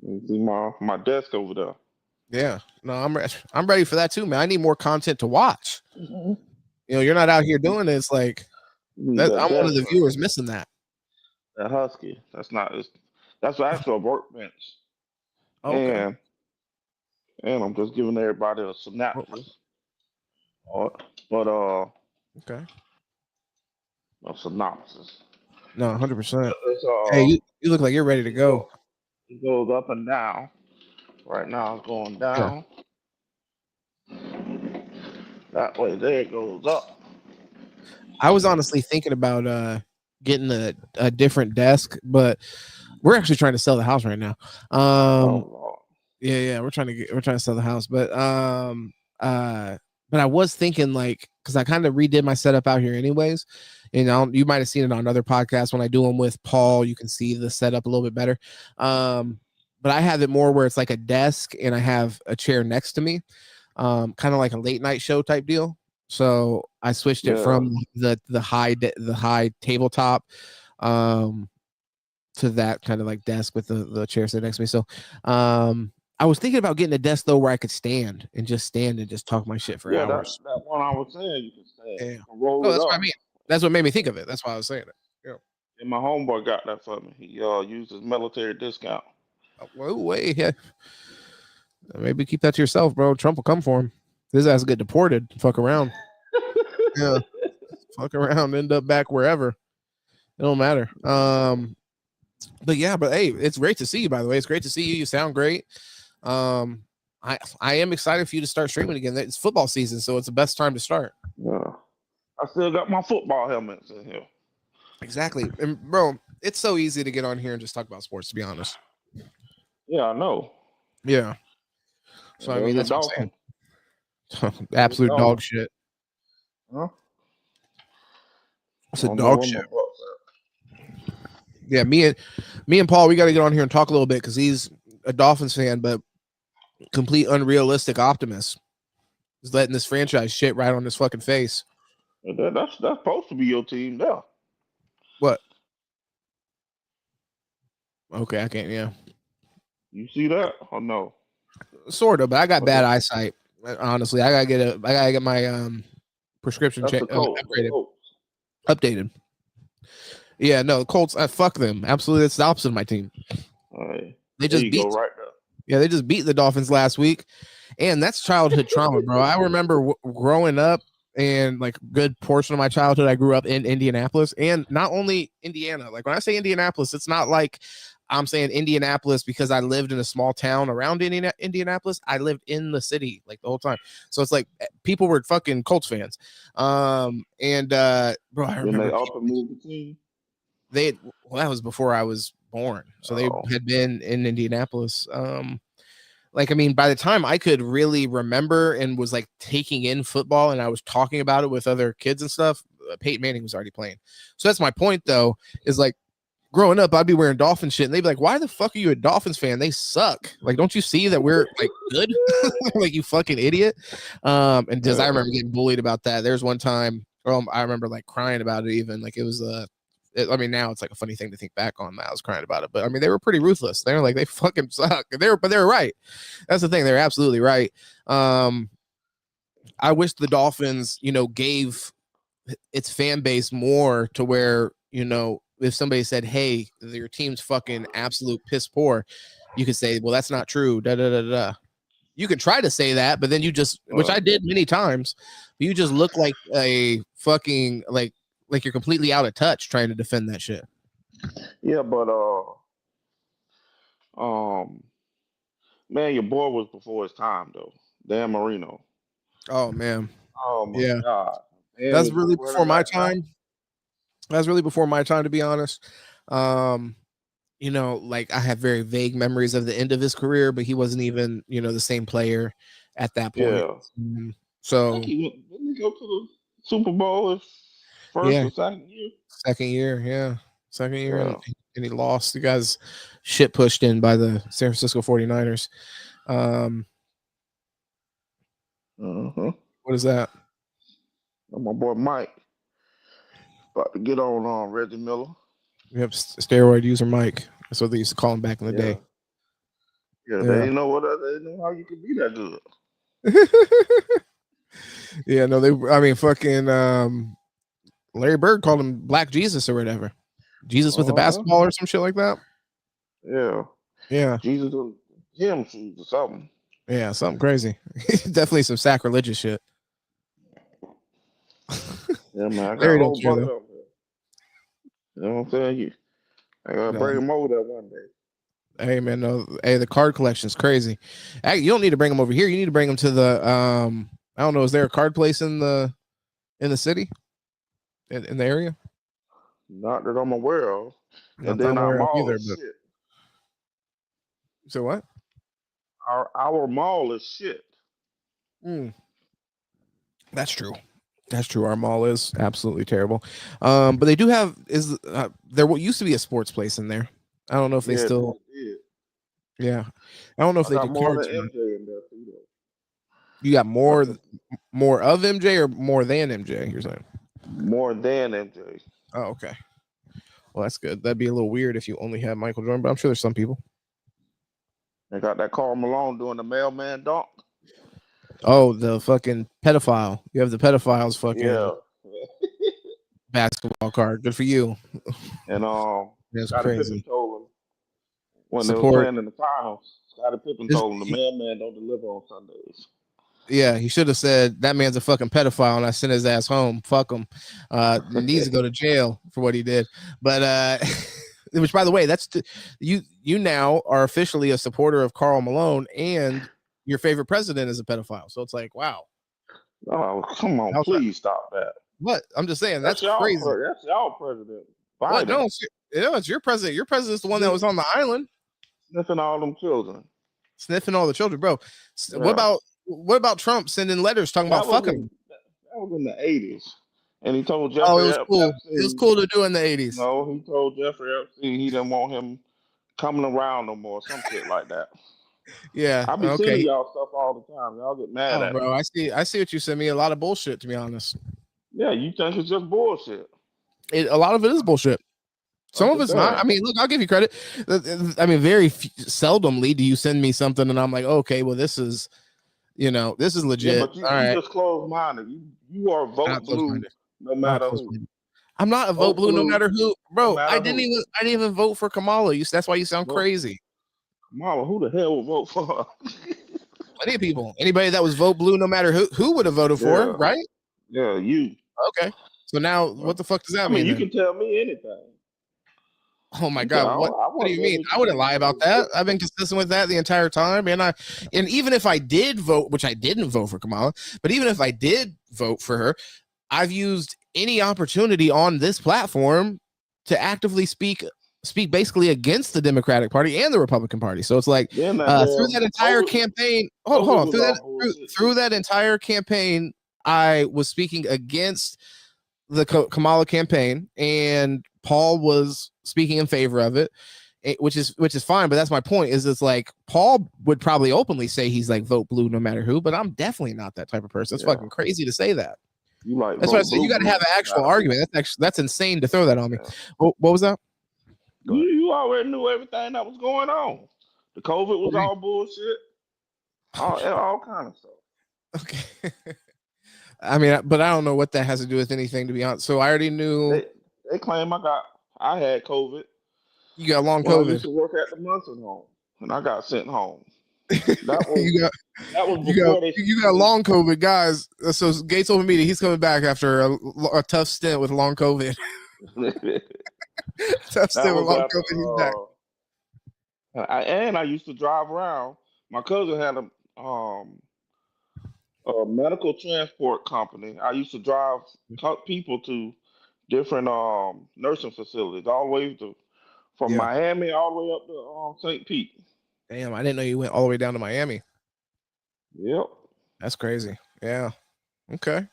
You see my desk over there. Yeah, no, I'm ready for that too, man. I need more content to watch. Mm-hmm. You know, you're not out here doing this. Like, You need that, that I'm one of desk, the right? viewers missing that. That husky. That's actually a workbench. Okay. And I'm just giving everybody a Well, synopsis. But okay. a synopsis. No, 100%. It's Hey, you look like you're ready to go. it goes up and down. Right now it's going Yeah. down. That way there it goes up. I was honestly thinking about getting a different desk, but we're actually trying to sell the house right now. Oh Lord. Yeah, we're trying to sell the house, but I was thinking, like, because I kind of redid my setup out here anyways. You know, you might have seen it on other podcasts when I do them with Paul. You can see the setup a little bit better. But I have it more where it's like a desk and I have a chair next to me, kind of like a late night show type deal. So I switched it Yeah. from the high tabletop to that kind of like desk with the chair sitting next to me. So I was thinking about getting a desk though where I could stand and just talk my shit for Yeah, hours. that one I was saying you can stand. Yeah. You can roll Oh, it that's up. what I mean. That's what made me think of it. That's why I was saying it. Yeah. And my homeboy got that for me. He used his military discount. Whoa, wait, yeah. Maybe keep that to yourself, bro. Trump will come for him. His ass will get deported. Fuck around. Yeah. Fuck around. End up back wherever. It don't matter. But hey, it's great to see you, by the way. It's great to see you. You sound great. I am excited for you to start streaming again. It's football season, so it's the best time to start. Yeah. I still got my football helmets in here. Exactly. And bro, it's so easy to get on here and just talk about sports, to be honest. Yeah, I know. Yeah. So I mean, that's what I'm saying. Absolute dog shit. Huh? It's a dog shit. Yeah, me and Paul, we got to get on here and talk a little bit because he's a Dolphins fan, but complete unrealistic optimist. He's letting this franchise shit right on his fucking face. That's supposed to be your team now. What? Okay, I can't. Yeah, you see that or no? Sort of, but I got bad eyesight. Honestly, I gotta get my prescription updated. Yeah, no, Colts. Fuck them. Absolutely, it's the opposite of my team. They just beat. Right there. Yeah, they just beat the Dolphins last week, and that's childhood trauma, bro. I remember growing up, and like good portion of my childhood, I grew up in Indianapolis, and not only Indiana. Like when I say Indianapolis, it's not like I'm saying Indianapolis because I lived in a small town around Indianapolis. I lived in the city like the whole time, so it's like people were fucking Colts fans. Bro, I remember they up and moved the team. That was before I was born, so they had been in Indianapolis. Like, I mean, by the time I could really remember and was like taking in football and I was talking about it with other kids and stuff, Peyton Manning was already playing. So that's my point, though, is like growing up, I'd be wearing Dolphin shit and they'd be like, why the fuck are you a Dolphins fan? They suck. Like, don't you see that we're like good? Like, you fucking idiot. And just I remember getting bullied about that. There's one time, I remember like crying about it even. Like, it was I mean, now it's like a funny thing to think back on. I was crying about it, but I mean, they were pretty ruthless. They were like, they fucking suck. But they were right. That's the thing. They're absolutely right. I wish the Dolphins, gave its fan base more to where, if somebody said, hey, your team's fucking absolute piss poor, you could say, well, that's not true. Da, da, da, da. You could try to say that, but then you just, which I did many times, but you just look like a fucking, like you're completely out of touch trying to defend that shit. Yeah, but man, your boy was before his time though. Dan Marino. Oh man. Oh my god. That's really before my time. That's really before my time, to be honest. Like I have very vague memories of the end of his career, but he wasn't even, the same player at that point. Yeah. So didn't he go to the Super Bowl his first or second year? Second year, yeah. Second year, and he lost. The guy's shit pushed in by the San Francisco 49ers. What is that? My boy Mike. About to get on Reggie Miller. Yep, steroid user Mike. That's what they used to call him back in the day. Yeah, they didn't know they didn't know how you could be that good. Yeah, no, fucking Larry Bird called him Black Jesus or whatever. Jesus with a basketball or some shit like that. Yeah. Yeah. Jesus with him shoes or something. Yeah, something crazy. Definitely some sacrilegious shit. Yeah, man. I got Larry a whole don't care, bunch though. of them. You know what I'm saying? I gotta bring them over there one day. Hey man, no. Hey, the card collection is crazy. Hey, you don't need to bring them over here. You need to bring them to the I don't know. Is there a card place in the city? In the area? Not that I'm aware of. Not And that then I'm our aware of mall either, is but shit. so what? Our mall is shit. That's true. That's true. Our mall is absolutely terrible. But they do have there what used to be a sports place in there. I don't know if they still. Did. Yeah, I don't know if they got do more cards. than MJ in there too, though. You got more of MJ or more than MJ? You're saying more than MJ. Oh, okay. Well, that's good. That'd be a little weird if you only had Michael Jordan, but I'm sure there's some people. They got that Karl Malone doing the mailman dunk. Oh, the fucking pedophile. You have the pedophile's fucking basketball card. Good for you. And that's Scottie crazy. Pippen told him when they Support. were playing in the finals. Scottie Pippen told him the mailman don't deliver on Sundays. Yeah, he should have said that man's a fucking pedophile and I sent his ass home. Fuck him. Needs to go to jail for what he did. But which, by the way, you now are officially a supporter of Karl Malone, and your favorite president is a pedophile. So it's like, wow. Oh, come on, please stop that. What? I'm just saying that's crazy. That's y'all president. Biden. What? No, it's your president. Your president's the one that was on the island sniffing all them children. Sniffing all the children, bro. Yeah. What about Trump sending letters talking about fucking? That was in the 80s. And he told Jeffrey it was cool. Epstein, it was cool to do in the 80s. No, he told Jeffrey Epstein he didn't want him coming around no more, some shit like that. Yeah. I be sending y'all stuff all the time. Y'all get mad at me. Bro, I see what you send me. A lot of bullshit, to be honest. Yeah, you think it's just bullshit. A lot of it is bullshit. Some of it's not. I mean, look, I'll give you credit. I mean, very seldomly do you send me something and I'm like, okay, well, this is legit. Yeah, but you just closed-minded. You are vote blue no matter who. I'm not a vote blue no matter who, bro. I didn't even vote for Kamala. That's why you sound crazy. Kamala, who the hell would vote for her? Plenty of people. Anybody that was vote blue no matter who would have voted for her, right? Yeah, you. Okay. So now, what the fuck does that mean? I mean, you can tell me anything. Oh my God! What do you mean? I wouldn't lie about that. I've been consistent with that the entire time, and even if I did vote, which I didn't vote for Kamala, but even if I did vote for her, I've used any opportunity on this platform to actively speak basically against the Democratic Party and the Republican Party. So it's like through that entire campaign. Hold on, through that entire campaign, I was speaking against the Kamala campaign, and Paul was speaking in favor of it, which is fine. But that's my point. Is it's like Paul would probably openly say he's like vote blue no matter who, but I'm definitely not that type of person. It's fucking crazy to say that. That's why I said you got to have an actual argument. That's insane to throw that on me. What was that? You already knew everything that was going on. The COVID was all bullshit. All kind of stuff. Okay. I mean, but I don't know what that has to do with anything, to be honest. So I already knew. They claim I had COVID. You got long COVID. I used to work at the nursing home, and I got sent home. That was you got long COVID, guys. So Gates open meeting. He's coming back after a tough stint with long COVID. Tough stint with long COVID. He's back. I used to drive around. My cousin had a medical transport company. I used to drive people to different nursing facilities, all the way from Miami all the way up to St. Pete. Damn, I didn't know you went all the way down to Miami. Yep. That's crazy. Yeah. Okay.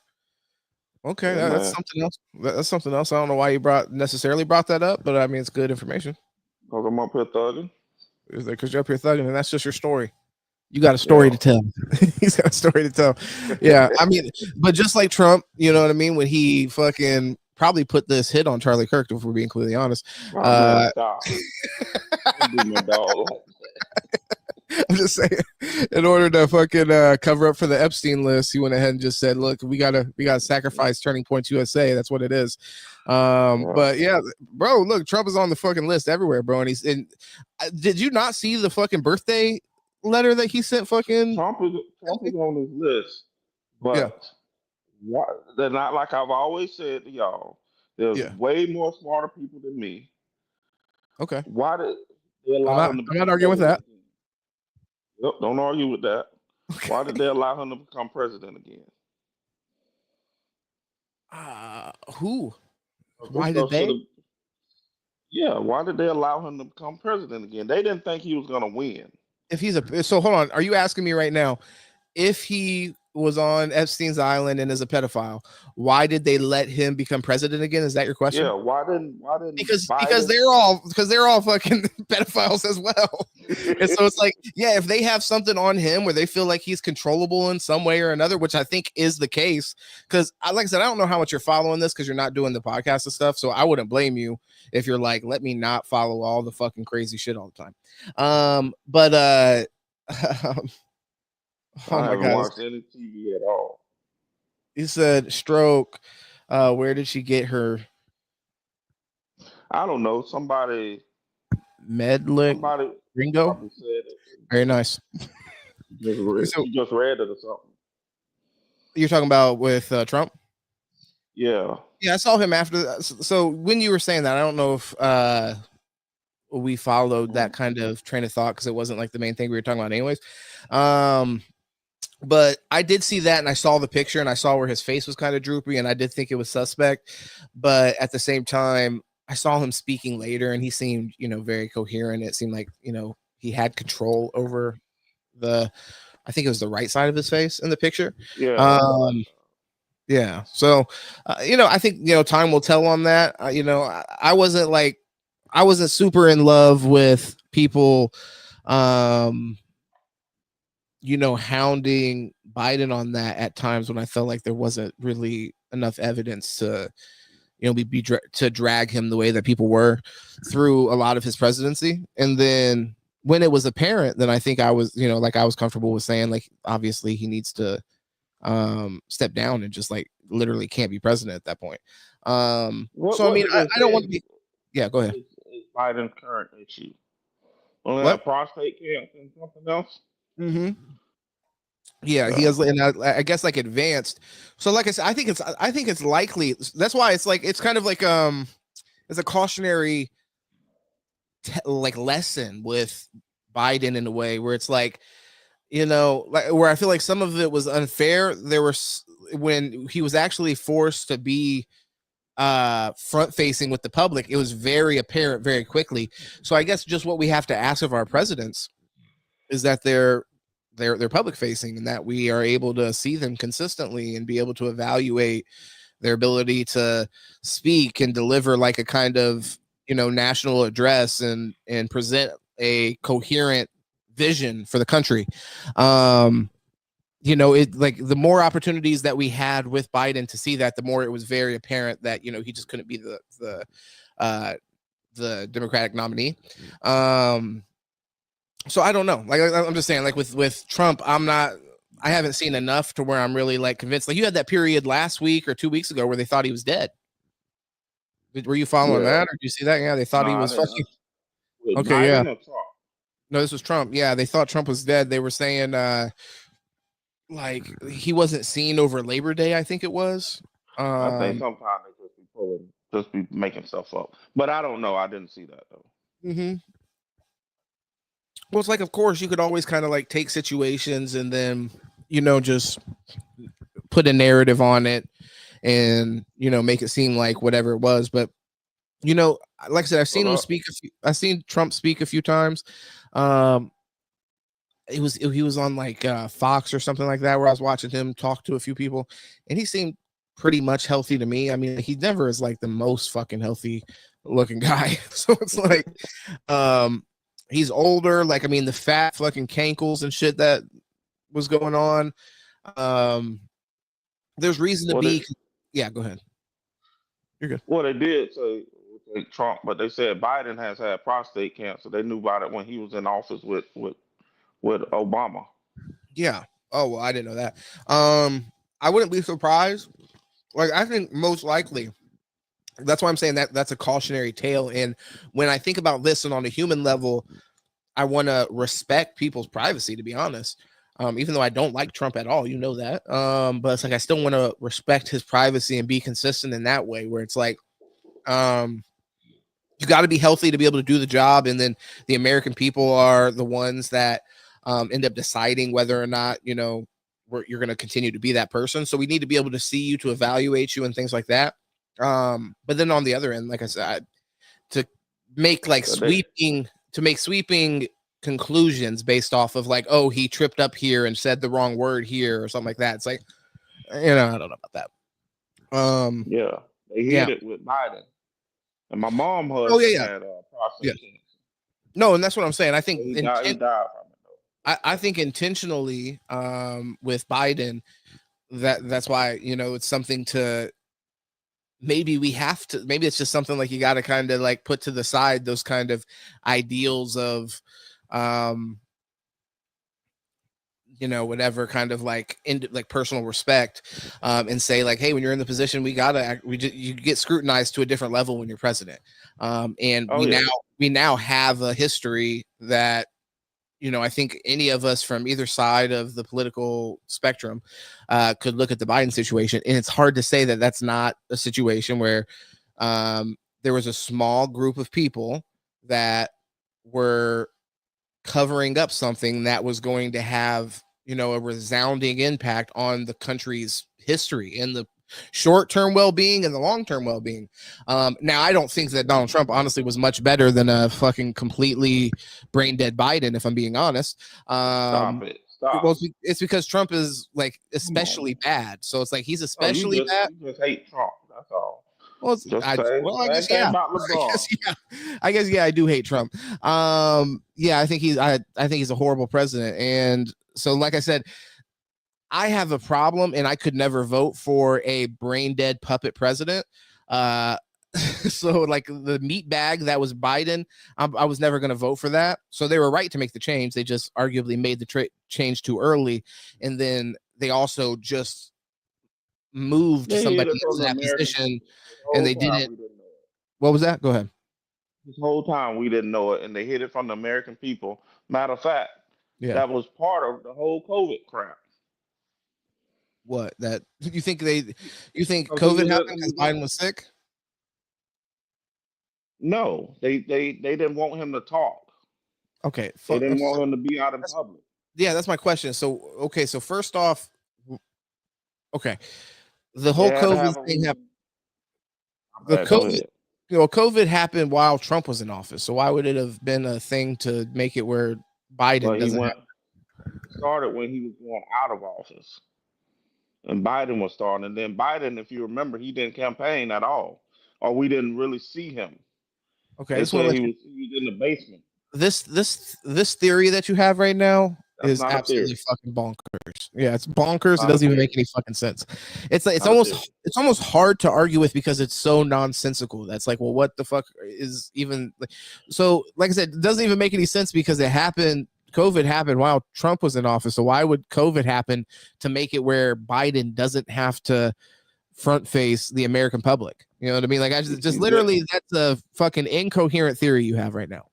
That's something else. That's something else. I don't know why you necessarily brought that up, but I mean, it's good information. Because I'm up here thugging. Because you're up here thugging, and that's just your story. You got a story to tell. He's got a story to tell. Yeah. I mean, but just like Trump, you know what I mean? When he fucking probably put this hit on Charlie Kirk, if we're being completely honest. Oh, man, stop. Don't do my dog like that. I'm just saying, in order to fucking cover up for the Epstein list, he went ahead and just said, "Look, we gotta sacrifice Turning Point USA. That's what it is." But yeah, bro, look, Trump is on the fucking list everywhere, bro. And did you not see the fucking birthday letter that he sent? Fucking Trump is on his list, but they're not, like I've always said to y'all. There's way more smarter people than me. Okay. Why did they allow him to? I'm not arguing with that. Yep, don't argue with that. Okay. Why did they allow him to become president again? Who? Why did they? Why did they allow him to become president again? They didn't think he was going to win. So hold on, are you asking me right now if he was on Epstein's island and is a pedophile, why did they let him become president again? Is that your question? Yeah, why didn't because they're all fucking pedophiles as well. And so it's like, yeah, if they have something on him where they feel like he's controllable in some way or another, which I think is the case, because like I said, I don't know how much you're following this because you're not doing the podcast and stuff, so I wouldn't blame you if you're like, let me not follow all the fucking crazy shit all the time. I haven't watched any TV at all. He said stroke. Where did she get her? I don't know. Somebody Medlick Ringo. Very nice. She just read it or something. You're talking about with Trump? Yeah. Yeah, I saw him after. So when you were saying that, I don't know if we followed that kind of train of thought because it wasn't like the main thing we were talking about anyways. But I did see that, and I saw the picture, and I saw where his face was kind of droopy, and I did think it was suspect. But at the same time, I saw him speaking later, and he seemed, very coherent. It seemed like, he had control over I think it was the right side of his face in the picture. Yeah. Yeah. So, I think, time will tell on that. I wasn't super in love with people, hounding Biden on that at times when I felt like there wasn't really enough evidence to, to drag him the way that people were through a lot of his presidency. And then when it was apparent, then I think I was, I was comfortable with saying, like, obviously he needs to step down and just like literally can't be president at that point. I don't want to be. Yeah, go ahead. Is Biden's current issue? Only that prostate cancer and something else. Mm-hmm. Yeah, he has, and I guess like advanced. So, like I said, I think it's likely. That's why it's like it's kind of like it's a cautionary lesson with Biden in a way where it's like, like where I feel like some of it was unfair. There were when he was actually forced to be front facing with the public, it was very apparent very quickly. So I guess just what we have to ask of our presidents is that they're public facing and that we are able to see them consistently and be able to evaluate their ability to speak and deliver like a kind of, national address and present a coherent vision for the country. It like the more opportunities that we had with Biden to see that, the more it was very apparent that, he just couldn't be the Democratic nominee. So I don't know. Like I'm just saying, like with Trump, I haven't seen enough to where I'm really like convinced. Like you had that period last week or 2 weeks ago where they thought he was dead. Were you following that, or did you see that? Yeah, they thought he was fucking. Okay, yeah. No, this was Trump. Yeah, they thought Trump was dead. They were saying like he wasn't seen over Labor Day, I think it was. I think sometimes they just be making stuff up. But I don't know. I didn't see that though. Mm-hmm. Well, it's like, of course, you could always kind of like take situations and then, just put a narrative on it and, make it seem like whatever it was. But, like I said, I've seen him speak. I've seen Trump speak a few times. He was on like Fox or something like that where I was watching him talk to a few people and he seemed pretty much healthy to me. I mean, he never is like the most fucking healthy looking guy. So it's like, he's older. Like, I mean, the fat fucking cankles and shit that was going on. There's reason to be. Yeah, go ahead. You're good. Well, they did say Trump, but they said Biden has had prostate cancer. They knew about it when he was in office with Obama. Yeah. Oh well, I didn't know that. I wouldn't be surprised. Like, I think most likely, that's why I'm saying that that's a cautionary tale. And when I think about this and on a human level, I want to respect people's privacy, to be honest. Even though I don't like Trump at all, you know that. But it's like I still want to respect his privacy and be consistent in that way, where it's like, you got to be healthy to be able to do the job, and then the American people are the ones that end up deciding whether or not you're going to continue to be that person. So we need to be able to see you, to evaluate you, and things like that. But then on the other end, like I said, to make sweeping conclusions based off of like, oh, he tripped up here and said the wrong word here or something like that. It's like, I don't know about that. Yeah, they hit it with Biden, and my mom had prostate cancer. No, and that's what I'm saying. I think he died from it, though. I think intentionally with Biden, that's why it's something to maybe it's just something like you got to kind of like put to the side those kind of ideals of whatever kind of like personal respect, and say like, hey, when you're in the position, you get scrutinized to a different level when you're president. And we now have a history that I think any of us from either side of the political spectrum could look at the Biden situation, and it's hard to say that that's not a situation where there was a small group of people that were covering up something that was going to have a resounding impact on the country's history and the short-term well-being and the long-term well-being. Now, I don't think that Donald Trump honestly was much better than a fucking completely brain-dead Biden, if I'm being honest. Stop it. Well, it's because Trump is like especially bad. So it's like he's especially bad. You just hate Trump. That's all. Well, I guess yeah. I guess I do hate Trump. I think he's a horrible president. And so, like I said, I have a problem, and I could never vote for a brain dead puppet president. So like the meat bag that was Biden, I was never going to vote for that. So they were right to make the change. They just arguably made the change too early, and then they also just moved somebody into that position, and they didn't. What was that? Go ahead. This whole time we didn't know it, and they hid it from the American people. Matter of fact, that was part of the whole COVID crap. What? That you think COVID happened because Biden was sick? No, they didn't want him to talk. Okay, they didn't want him to be out in public. Yeah, that's my question. So first off, the whole COVID thing happened. COVID happened while Trump was in office. So why would it have been a thing to make it where Biden doesn't happen? Started when he was going out of office, and Biden was starting. And then Biden, if you remember, he didn't campaign at all, or we didn't really see him. Okay, he was in the basement. This theory that you have right now is absolutely fucking bonkers. Yeah, it's bonkers. It doesn't even make any fucking sense. It's almost hard to argue with because it's so nonsensical. That's like, well, what the fuck is even like? So, like I said, it doesn't even make any sense because it happened. COVID happened while Trump was in office. So why would COVID happen to make it where Biden doesn't have to front face the American public? You know what I mean? Like, I just literally, that's a fucking incoherent theory you have right now.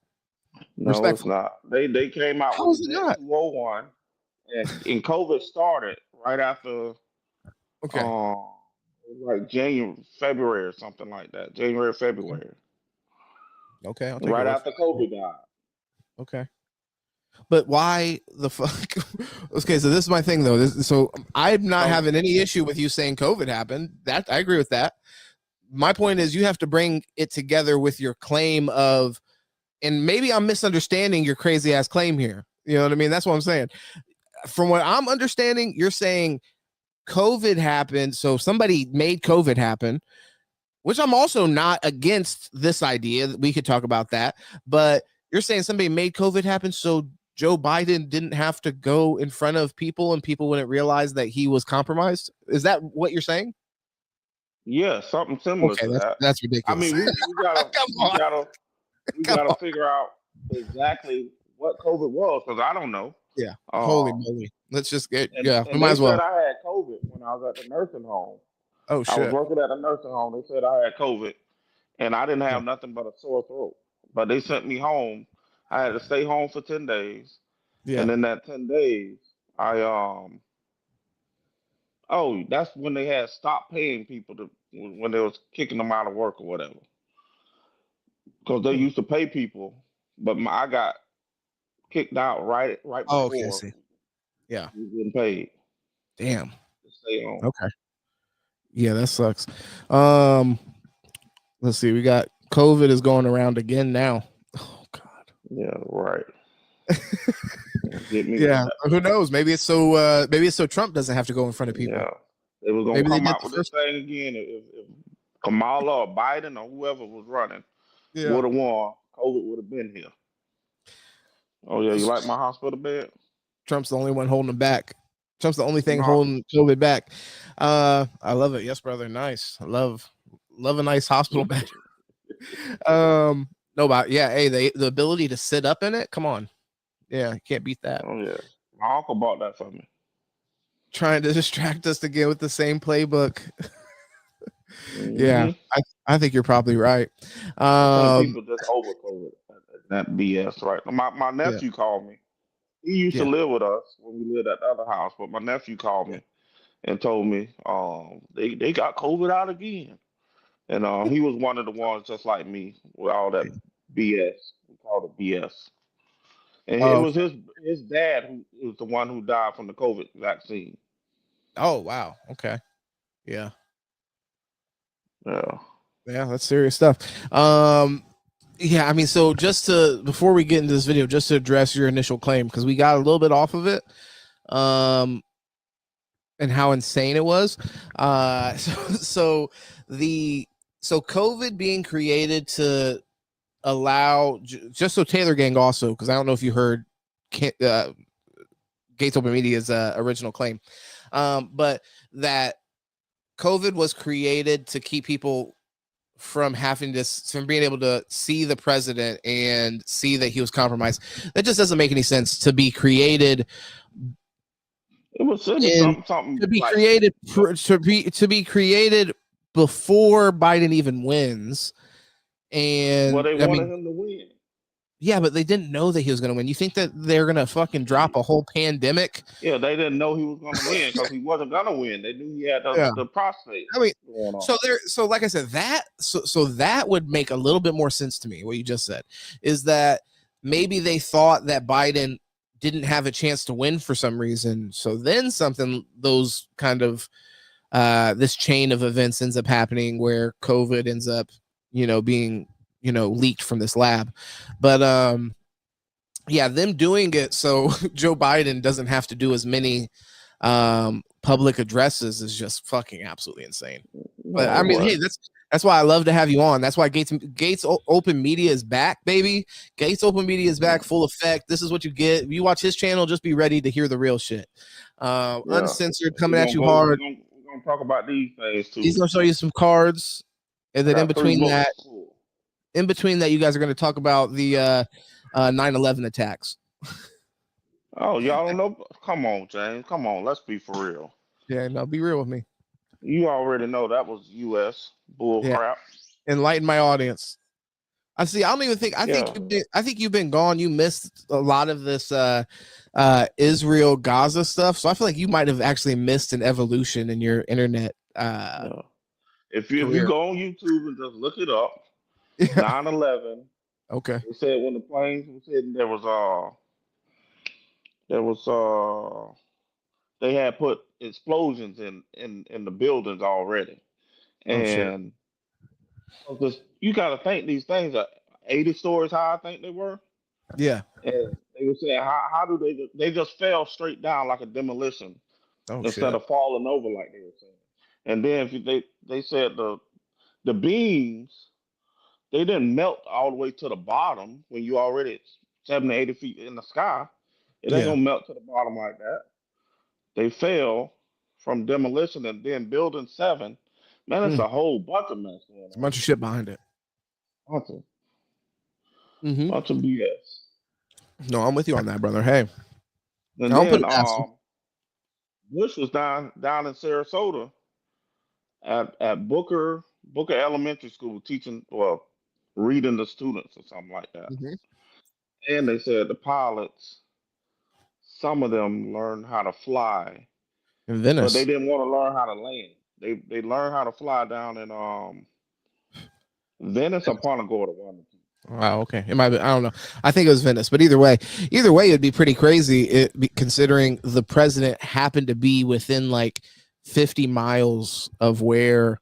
No, it's not. They came out with 201, and COVID started right after, like January, February, or something like that. January, February. Okay, right after COVID died. Okay. But why the fuck? Okay, so this is my thing though. So I'm not having any issue with you saying COVID happened. That I agree with that. My point is you have to bring it together with your claim of, and maybe I'm misunderstanding your crazy ass claim here. You know what I mean? That's what I'm saying. From what I'm understanding, you're saying COVID happened. So somebody made COVID happen, which I'm also not against this idea. We could talk about that, but you're saying somebody made COVID happen. So Joe Biden didn't have to go in front of people and people wouldn't realize that he was compromised. Is that what you're saying? Yeah, something similar Okay, to that. that's I ridiculous. mean, we gotta Come we on, gotta we come gotta on. figure out exactly what COVID was because I don't know. Yeah, holy Um, moly. Let's just get and yeah. We and might they as said well. I had COVID when I was at the nursing home. Oh I was shit. working at a nursing home. They said I had COVID, and I didn't Yeah, have nothing but a sore throat. But they sent me home. I had to stay home for 10 days, yeah. and in that 10 days, I oh, that's when they had stopped paying people to when they was kicking them out of work or whatever. Because they Hmm. used to pay people, but I got kicked out right Oh, okay. I before see. Yeah. we was getting paid Damn. to stay home. Okay. Yeah, that sucks. Um, let's see. We got COVID is going around again now. Oh God. Yeah, right. Don't get me with Yeah. that. Who knows? Maybe it's so Trump doesn't have to go in front of people. Yeah, they was gonna Maybe they come did out the with this first. thing again if Kamala or Biden or whoever was running Yeah. would have won. COVID would have been here. Oh yeah, you like my hospital bed? Trump's the only one holding them back. Trump's the only thing No. holding COVID back. I love it. Yes, brother. Nice. I love a nice hospital bed. No, but yeah, hey, the ability to sit up in it. Come on. Yeah, you can't beat that. Oh yeah, my uncle bought that for me. Trying to distract us again with the same playbook. Yeah, Hmm. I think you're probably right. I think people just over COVID. That BS, right? My Yeah, nephew called me. He used to yeah. live with us when we lived at the other house, but my nephew called me and told me they got COVID out again. And he was one of the ones just like me with all that BS. We called it BS. And it Oh, was his dad who was the one who died from the COVID vaccine. oh, wow. Okay. Yeah, Yeah. yeah. That's serious stuff. Yeah. I mean, so just to before we get into this video, just to address your initial claim because we got a little bit off of it. Um, and how insane it was. So COVID being created to allow just so Taylor Gang also because I don't know if you heard Gates Open Media's original claim, but that COVID was created to keep people from from being able to see the president and see that he was compromised. That just doesn't make any sense to be created It was in something to be like created to be created before Biden even wins. well, And they I wanted mean, him to win. yeah, but they didn't know that he was going to win. You think that they're going to fucking drop a whole pandemic? Yeah, they didn't know he was gonna win because he wasn't gonna win. They knew he had Yeah. the prostate I mean, going on. so like I said, so that would make a little bit more sense to me. What you just said is that maybe they thought that Biden didn't have a chance to win for some reason. So then those kind of this chain of events ends up happening where COVID ends up, being, leaked from this lab. But yeah, them doing it so Joe Biden doesn't have to do as many public addresses is just fucking absolutely insane. But No, I it mean, hey, wasn't. that's why I love to have you on. That's why Gates Open Media is back, baby. Gates Open Media is back, full effect. This is what you get. If you watch his channel, just be ready to hear the real shit. Yeah, Uncensored, coming at you hard. we're gonna talk about these things He's too. gonna show you some cards, and I then got 3 books full. you guys are gonna talk about the 9/11 attacks. Oh, y'all don't know? Come on, James. Come on, let's be for real. Yeah, no, be real with me. You already know that was U.S. bull Yeah, crap. enlighten my audience. I see. I don't even think. Yeah. I think you've been gone. You missed a lot of this Israel Gaza stuff. So I feel like you might have actually missed an evolution in your internet Yeah. If you career. go on YouTube and just look it up, Yeah. 9/11. Okay. They said when the planes was hitting, there was they had put explosions in the buildings already, Oh shit. and because you got to think these things are 80 stories high. I think they were. Yeah. And they were saying, how do they just fell straight down like a demolition Oh instead shit. of falling over like they were saying. And then they said the beams they didn't melt all the way to the bottom when you already 70, 80 feet in the sky. It ain't Yeah. gonna melt to the bottom like that. They fell from demolition and then building 7. Man, it's a whole bunch of mess going It's a on. bunch of shit behind it. Bunch of, Mm-hmm. bunch of BS. No, I'm with you on that, brother. Hey, I And don't put then it past him. Bush was down in Sarasota at Booker Elementary School teaching, well, reading the students or something like that. Mm-hmm. And they said the pilots, some of them learned how to fly, In but they Venice. didn't want to learn how to land. They learned how to fly down in Venice or Punta Gorda. One of the two. Wow. Okay. It might be. I don't know. I think it was Venice, but either way, it'd be pretty crazy. Considering the president happened to be within like 50 miles of where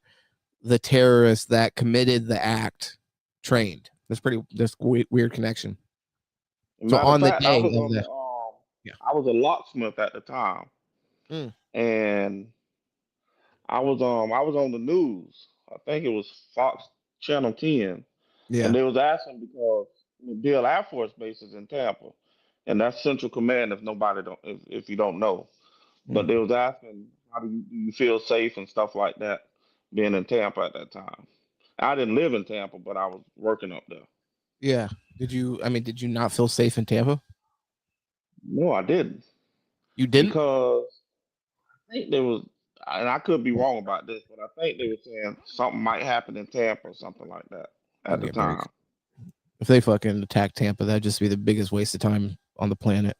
the terrorists that committed the act trained. That's weird connection. So Matter of on the fact, day of the yeah. I was a locksmith at the time, Mm. and I was on the news. I think it was Fox Channel 10, Yeah. and they was asking because Bill Air Force Base is in Tampa, and that's Central Command. If you don't know, but they was asking how do you feel safe and stuff like that being in Tampa at that time. I didn't live in Tampa, but I was working up there. Yeah. Did you not feel safe in Tampa? No, I didn't, You didn't? because I think there was, and I could be wrong about this, but I think they were saying something might happen in Tampa or something like that at the Yeah, very time. if they fucking attack Tampa, that'd just be the biggest waste of time on the planet.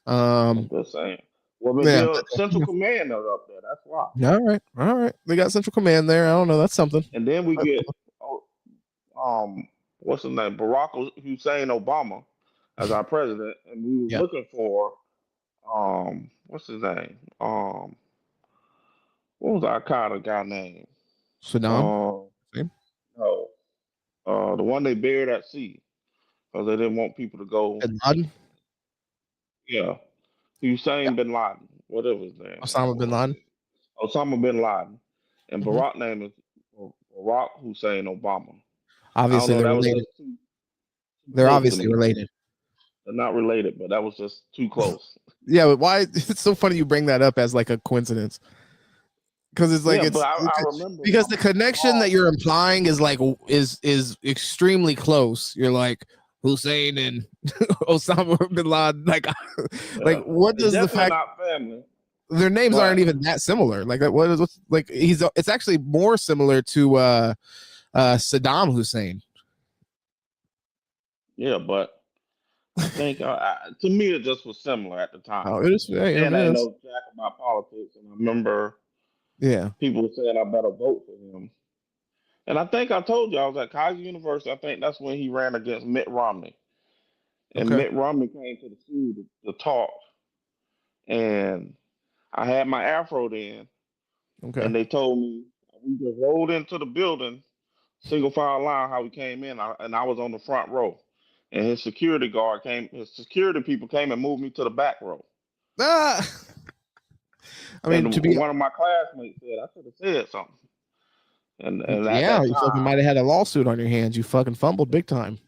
I'm just saying. Well, Yeah. McGill Central Command is up there. That's why. All right. They got Central Command there. I don't know. That's something. And then we get, oh, what's his name, Barack Hussein Obama as our president, and we was Yeah. looking for, what's his name, what was our kind of guy name? Saddam. Um, Same. no, the one they buried at sea because they didn't want people to go. Bin Laden. Yeah, Yeah. Hussein bin Laden, whatever his name is. Osama bin Laden. Osama bin Laden, and Mhm. Barack name is Barack Hussein Obama. I don't Obviously, know. they're That was related. just too They're close to obviously me. related. They're not related, but that was just too close. Yeah, but why? It's so funny you bring that up as like a coincidence because it's like Yeah, but I remember because the connection that you're implying is like is extremely close. You're like Hussein and Osama bin Laden. Like, like what it's does the definitely fact not family. their names But aren't even that similar? Like, what's like it's actually more similar to Saddam Hussein. yeah, but I think to me it just was similar at the time. Oh, it is. Yeah, it And I ain't is. no jack about politics, and I remember Yeah. people were saying I better vote for him. And I think I told you I was at Kaiser University. I think that's when he ran against Mitt Romney, and Okay. Mitt Romney came to the school to talk, and I had my afro then, Okay. and they told me we just rolled into the building, single file line how we came in, and I was on the front row, and his security people came and moved me to the back row. Ah. I mean, to And be one of my classmates said I should have said something, and at yeah, that you fucking time, might have had a lawsuit on your hands. You fucking fumbled big time.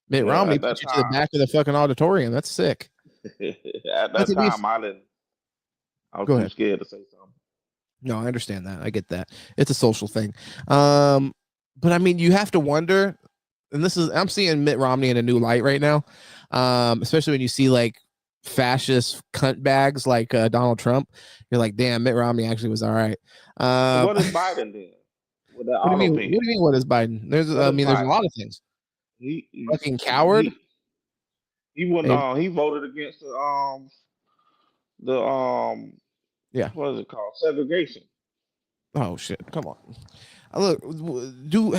Mitt yeah, Romney at put that you to the time, back of the fucking auditorium. That's sick. at That's that at least. time, I didn't. I was Go too ahead. scared to say something. No, I understand that. I get that. It's a social thing. But I mean, you have to wonder, and I'm seeing Mitt Romney in a new light right now. Especially when you see like fascist cunt bags like Donald Trump. You're like, damn, Mitt Romney actually was all right. What is Biden then with that What do you mean? auto What do pen? you mean? What is Biden? What is There's a Biden? lot of things. He Fucking coward. he wouldn't. Maybe. He voted against the Yeah. what is it called, segregation. Oh shit! Come on. Look, Look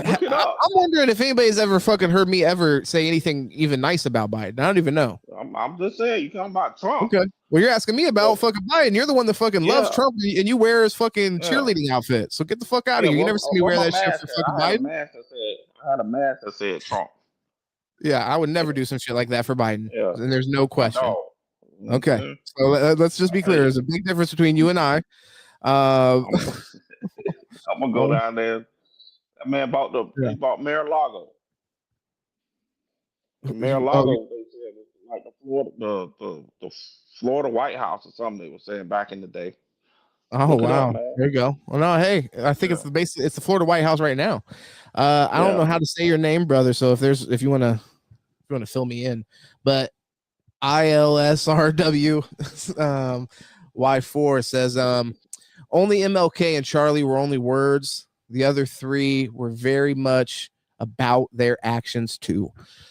it up. I'm wondering if anybody's ever fucking heard me ever say anything even nice about Biden. I don't even know. I'm just saying. You talking about Trump? Okay. Well, you're asking me about Well, fucking Biden. You're the one that fucking loves yeah, Trump, and you wear his fucking yeah, cheerleading outfit. So get the fuck out of yeah. here. You never see me What wear my that shit mask for said? fucking Biden. I had a mask that said Trump. Yeah, I would never do some shit like that for Biden. Yeah, And there's no my question. dog. You know what I'm Okay. saying? So let's just be clear. Hey, There's a big difference between you and I. Uh, I'm, I'm gonna go down there. That man yeah. he bought Mar-a-Lago. And Oh, Mar-a-Lago, they said was like the Florida White House or something they were saying back in the day. Oh Look it up, wow, man. there you go. Well, no, hey, I think Yeah. it's the Florida White House right now. I don't know Yeah. how to say your name, brother. So if you wanna fill me in, but ILSRW Y4 says only MLK and Charlie were only words. The other three were very much about their actions too.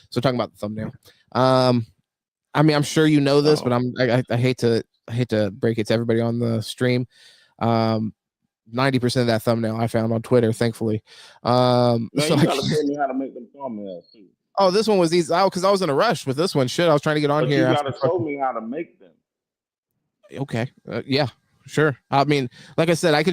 So talking about the thumbnail. I mean, I'm sure you know this, but I hate to break it to everybody on the stream. 90% of that thumbnail I found on Twitter, thankfully. Man, So you gotta tell me how to make them thumbnails too. oh, this one was easy. Oh, because I was in a rush with this one. Shit, I was trying to get on But here you after. gotta show me how to make them. Okay, yeah, sure. I mean, like I said, I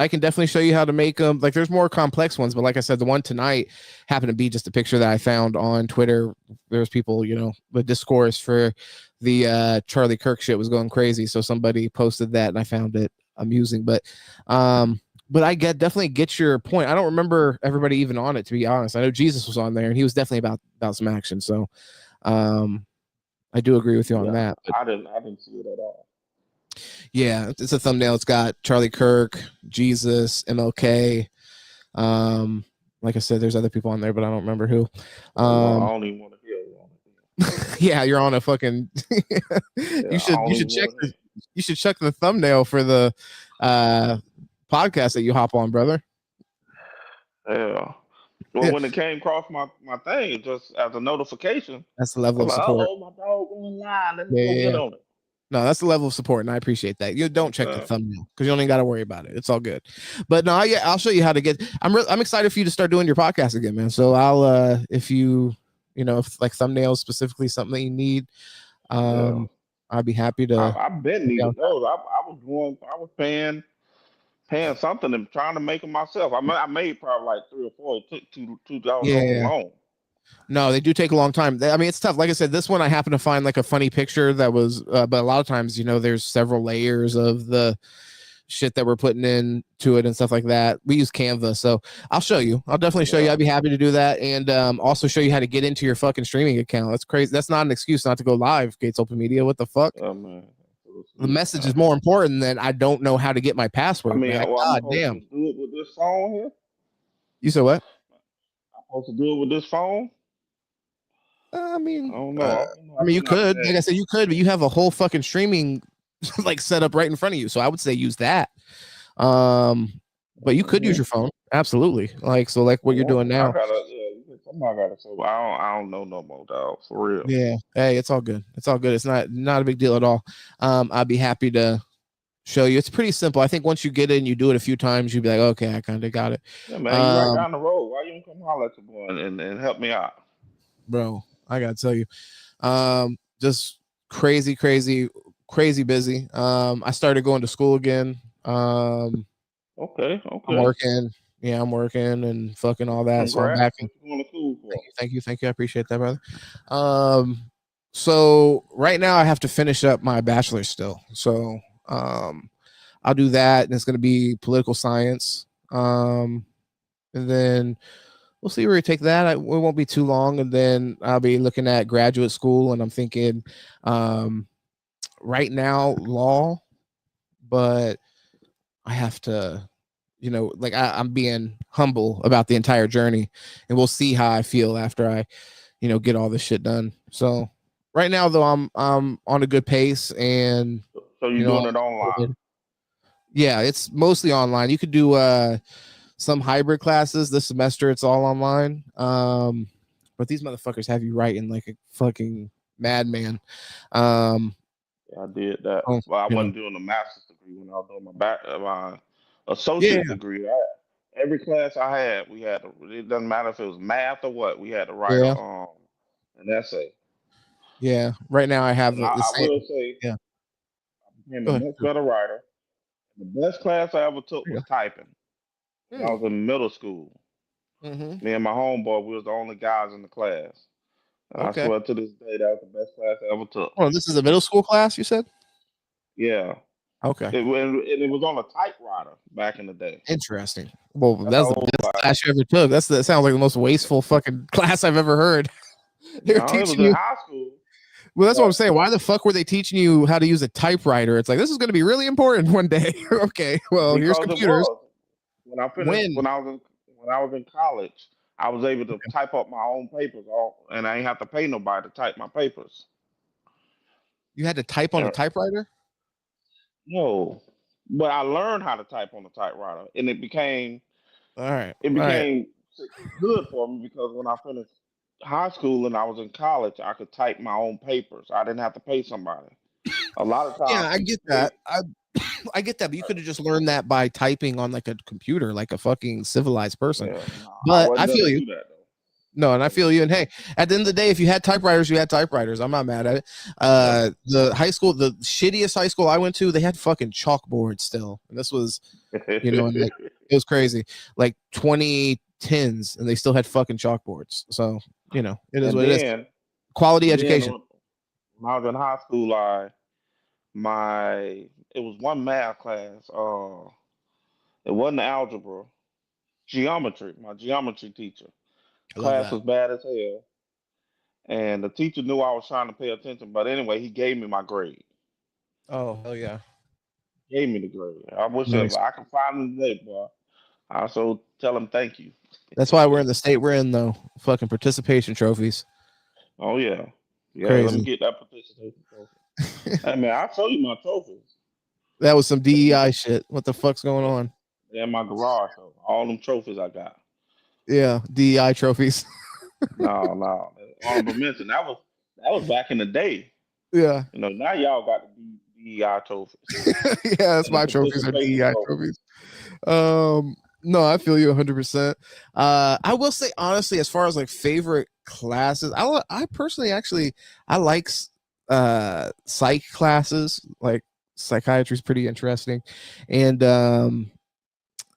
can definitely show you how to make them. Like, there's more complex ones, but like I said, the one tonight happened to be just a picture that I found on Twitter. There's people, the discourse for the Charlie Kirk shit was going crazy, so somebody posted that, and I found it amusing. But I definitely get your point. I don't remember everybody even on it, to be honest. I know Jesus was on there, and he was definitely about some action. So, I do agree with you on that. But I didn't see it at all. yeah, it's a thumbnail. It's got Charlie Kirk, Jesus, MLK. Like I said, there's other people on there, but I don't remember who. I don't even want to hear it. Yeah, you're on a fucking. You should check the thumbnail for the podcast that you hop on, brother. Yeah. Well, when it came across my thing, just as a notification, that's the level of support. Oh, my dog going live. Let me go get on it. No, that's the level of support, and I appreciate that. You don't check the thumbnail because you don't even got to worry about it. It's all good. But no, I'll show you how to get. I'm excited for you to start doing your podcast again, man. So I'll if you if like thumbnails specifically something that you need, I'd be happy to. I've been needing those. I was paying something and trying to make them myself. I made probably like 3 or 4. It took $2 long. No, they do take a long time. I mean, it's tough. Like I said, this one I happened to find like a funny picture that was, but a lot of times, there's several layers of the shit that we're putting into it and stuff like that. We use Canva, so I'll show you. I'll definitely show you. I'd be happy to do that, and also show you how to get into your fucking streaming account. That's crazy. That's not an excuse not to go live. Gates Open Media. What the fuck? Oh, man. The message is more important than I don't know how to get my password. I mean, God damn. To do it with this phone here. You said what? I'm supposed to do it with this phone. I mean, I don't know. You could, like I said, you could, but you have a whole fucking streaming like set up right in front of you. So I would say use that. But you could use your phone, absolutely. Like what you're doing now. I don't know no more, dog. For real. Yeah. Hey, it's all good. It's all good. It's not a big deal at all. I'd be happy to show you. It's pretty simple. I think once you get it and you do it a few times, you'll be like, okay, I kind of got it. Yeah, man, you're right down the road. Why you don't come holler at your boy and help me out, bro? I gotta tell you, just crazy busy. I started going to school again. Okay. I'm working and fucking all that. Congrats. So I'm back. What you going to school for? Thank you. I appreciate that, brother. So right now I have to finish up my bachelor's still. So I'll do that, and it's gonna be political science. And then we'll see where we take that. It won't be too long, and then I'll be looking at graduate school, and I'm thinking right now law, but I have to, I'm being humble about the entire journey, and we'll see how I feel after I, get all this shit done. So right now, though, I'm on a good pace, and so you're doing it online. Yeah, it's mostly online. You could do some hybrid classes this semester. It's all online. But these motherfuckers have you writing like a fucking madman. Yeah, I did that. Well, I wasn't doing a master's degree when I was doing my associate degree. Every class I had, we had to. It doesn't matter if it was math or what. We had to write an essay. Yeah. Right now, I have. I will say, I became a much better writer. The best class I ever took was typing. I was in middle school. Mm-hmm. Me and my homeboy, we was the only guys in the class. I swear to this day, that was the best class I ever took. Oh, this is a middle school class, you said? Yeah. Okay. It was on a typewriter back in the day. Interesting. Well, that's the best class you ever took. That sounds like the most wasteful fucking class I've ever heard. It was in high school. Well, that's what I'm saying. Why the fuck were they teaching you how to use a typewriter? It's like, this is going to be really important one day. Okay, well, here's Because it computers. was. When I finished, When when I was in college, I was able to type up my own papers, all, and I ain't have to pay nobody to type my papers. you had to type on a And, typewriter? no, but I learned how to type on the typewriter, and All right. it All right. became good for me because when I finished high school and I was in college, I could type my own papers. I didn't have to pay somebody. A lot of Yeah, times, I people get pay. that. I get that, but you could have just learned that by typing on like a computer, like a fucking civilized person. Yeah, no, I But I wasn't feel gonna you. do that though. No, and I feel you. And hey, at the end of the day, if you had typewriters, you had typewriters. I'm not mad at it. Yeah. The high school, the shittiest high school I went to, they had fucking chalkboards still. And this was, and like it was crazy. Like 2010s, and they still had fucking chalkboards. So, it is and what it is. then, Quality and then education. when I was in high school, my it was one math class. It wasn't algebra, geometry. My geometry teacher. I love Class that. was bad as hell, and the teacher knew I was trying to pay attention. But anyway, he gave me my grade. Oh, hell yeah. Gave me the grade. I wish if Nice. I could find him today, boy. I also tell him thank you. That's why we're in the state we're in, though. Fucking participation trophies. Oh yeah, yeah. Let me Crazy. get that participation trophy. Hey man, I'll show you my trophies. That was some DEI shit. What the fuck's going on? They're in my garage. So all them trophies I got. Yeah, DEI trophies. No. Honorable mention. That was back in the day. Yeah. Now y'all got the DEI trophies Yeah, that's and the my trophies are participation DEI trophies. trophies. No, I feel you 100%. I will say honestly, as far as like favorite classes, I personally actually I like psych classes. Like psychiatry is pretty interesting, and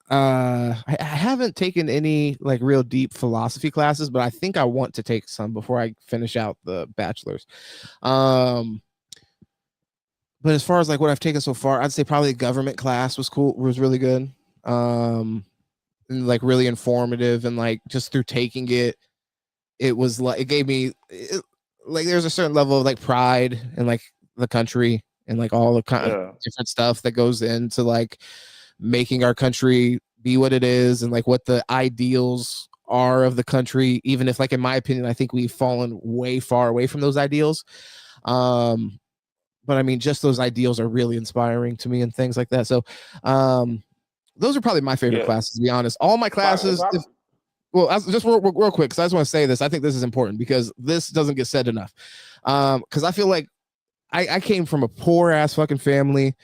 I haven't taken any like real deep philosophy classes, but I think I want to take some before I finish out the bachelor's. But as far as like what I've taken so far, I'd say probably the government class was cool, was really good. And like really informative, and like just through taking it, it was like it gave me like there's a certain level of like pride in like the country and like all the kind of Yeah. different stuff that goes into like making our country be what it is and like what the ideals are of the country, even if like in my opinion I think we've fallen way far away from those ideals. But I mean just those ideals are really inspiring to me and things like that. So those are probably my favorite Yeah. classes, to be honest. All my classes, well, just real quick, because I just want to say this. I think this is important because this doesn't get said enough. Because I feel like I came from a poor ass fucking family,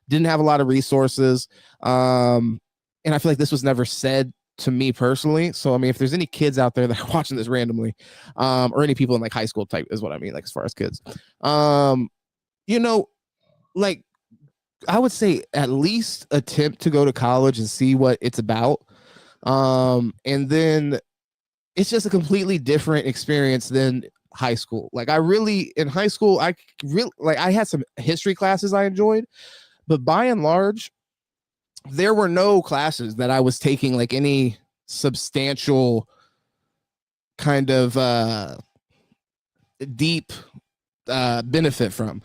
didn't have a lot of resources, and I feel like this was never said to me personally. So I mean, if there's any kids out there that are watching this randomly, or any people in like high school type is what I mean, like as far as kids, like I would say at least attempt to go to college and see what it's about. And then it's just a completely different experience than high school. Like in high school, I had some history classes I enjoyed, but by and large, there were no classes that I was taking like any substantial kind of deep benefit from.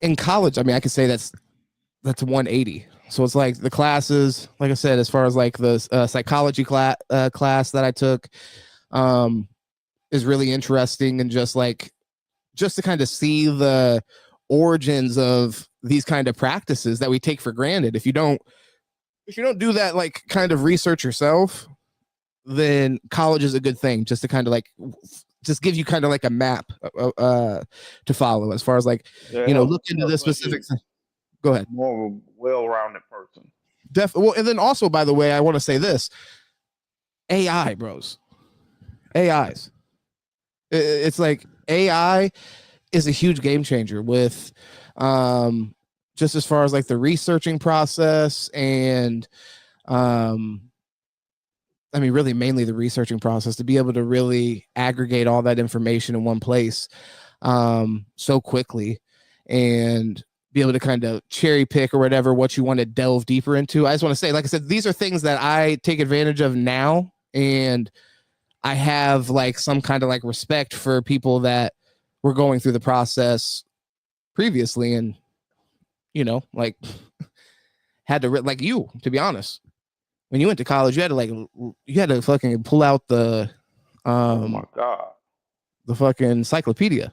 In college, I mean, I could say that's 180. So it's like the classes, like I said, as far as like the psychology class that I took, is really interesting, and just to kind of see the origins of these kind of practices that we take for granted. If you don't do that like kind of research yourself, then college is a good thing, just to kind of like just give you kind of like a map to follow as far as like look into this specific thing. Go ahead. More of a well-rounded person. Well, and then also, by the way, I want to say this: AI, bros, AIs. It's like AI is a huge game changer with, just as far as like the researching process and, I mean, really mainly the researching process, to be able to really aggregate all that information in one place, so quickly, and be able to kind of cherry pick or whatever what you want to delve deeper into. I just want to say, like I said, these are things that I take advantage of now, and I have like some kind of like respect for people that were going through the process previously, and like had to like you, to be honest. When you went to college, you had to fucking pull out the Oh my God. the fucking encyclopedia.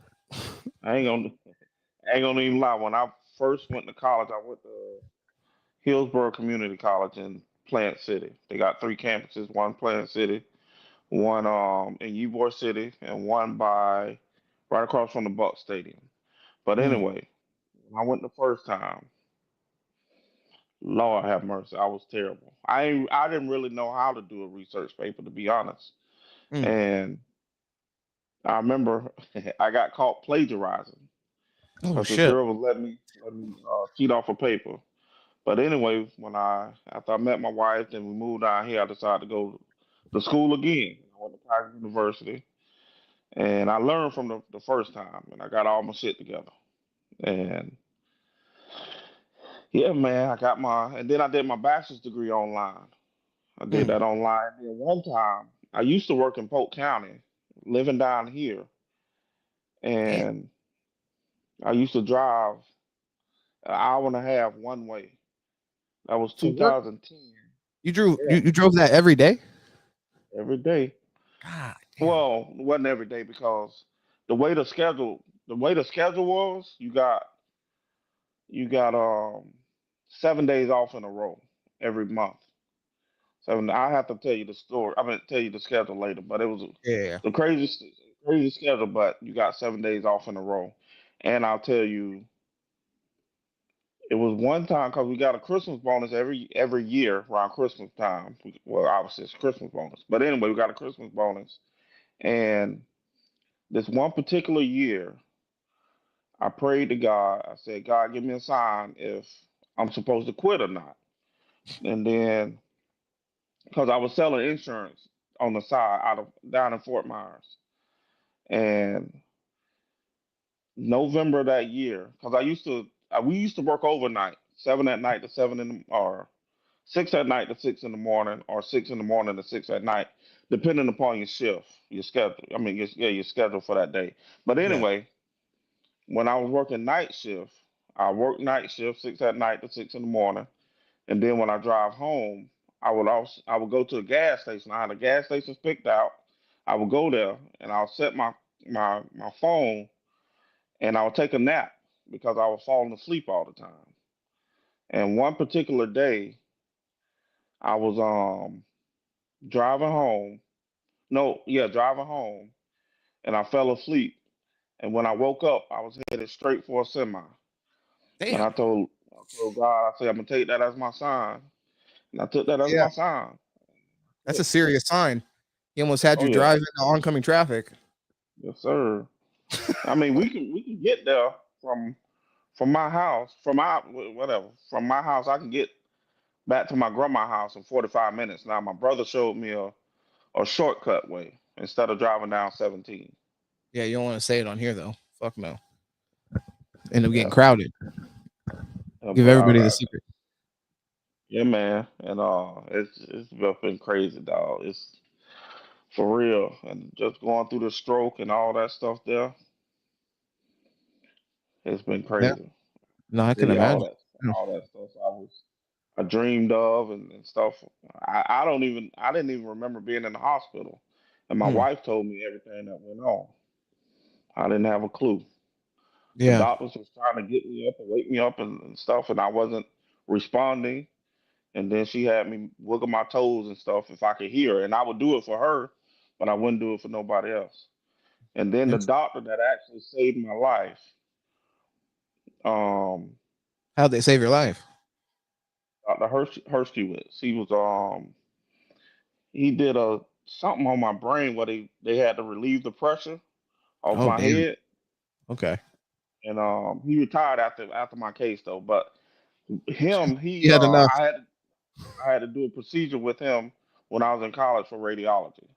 I ain't gonna even lie. When I first went to college, I went to Hillsborough Community College in Plant City. They got three campuses, one Plant City, one in Ybor City, and one by right across from the Buck Stadium. But Mm. anyway, when I went the first time, Lord have mercy, I was terrible. I didn't really know how to do a research paper, to be honest. Mm. And I remember I got caught plagiarizing Oh because this shit. girl was letting me cheat off a paper. But anyway, after I met my wife and we moved out here, I decided to go to school again. I went to private university, and I learned from the first time, and I got all my shit together. And yeah, man, and then I did my bachelor's degree online. I did Mm. that online. And then one time, I used to work in Polk County, living down here, Damn. and I used to drive an hour and a half one way. That was For work? 2010. You drew Yeah, you drove that every day? every day. God damn. Well, it wasn't every day because the way the schedule was, you got 7 days off in a row every month. So I have to tell you the story. I'm gonna tell you the schedule later, but it was Yeah. the crazy schedule. But you got 7 days off in a row, and I'll tell you, it was one time because we got a Christmas bonus every year around Christmas time. Well, obviously it's Christmas bonus, but anyway, we got a Christmas bonus, and this one particular year, I prayed to God. I said, God, give me a sign if I'm supposed to quit or not. And then, because I was selling insurance on the side out of down in Fort Myers, and November that year, because we used to work overnight, 7 at night to seven in the or 6 at night to 6 in the morning, or 6 in the morning to 6 at night, depending upon your shift, your schedule. I mean, your schedule for that day. But Yeah. anyway, when I was working night shift, I worked night shift 6 at night to 6 in the morning, and then when I drive home, I would go to a gas station. I had a gas station picked out. I would go there and I'll set my phone and I'll take a nap because I was falling asleep all the time. And one particular day, I was driving home. No, yeah, driving home, and I fell asleep. And when I woke up, I was headed straight for a semi. And Damn. I told God, I said, I'm gonna take that as my sign. And I took that as Yeah. my sign. That's a serious sign. He almost had Oh you yeah, drive into oncoming traffic. yes sir. I mean, we can get there from my house, whatever, from my house. I can get back to my grandma's house in 45 minutes. Now my brother showed me a shortcut way instead of driving down 17. Yeah, you don't want to say it on here though. Fuck no. End up getting Yeah, crowded. Give but everybody the secret. yeah, man, and it's been crazy, dog. It's for real, and just going through the stroke and all that stuff there, it's been Yeah. crazy. No, I can See imagine. Yeah. all that stuff I dreamed of and stuff. I didn't even remember being in the hospital, and my Hmm. wife told me everything that went on. I didn't have a clue. The Yeah. doctors was trying to get me up and wake me up and stuff, and I wasn't responding. And then she had me wiggle my toes and stuff if I could hear her, and I would do it for her, but I wouldn't do it for nobody else. And then the It's- doctor that actually saved my life, um, How'd they save your life? Dr. Hershkowitz, he did a something on my brain where they had to relieve the pressure off Oh my damn. head, Okay. and he retired after my case though. But him, You had enough. I had to do a procedure with him when I was in college for radiology.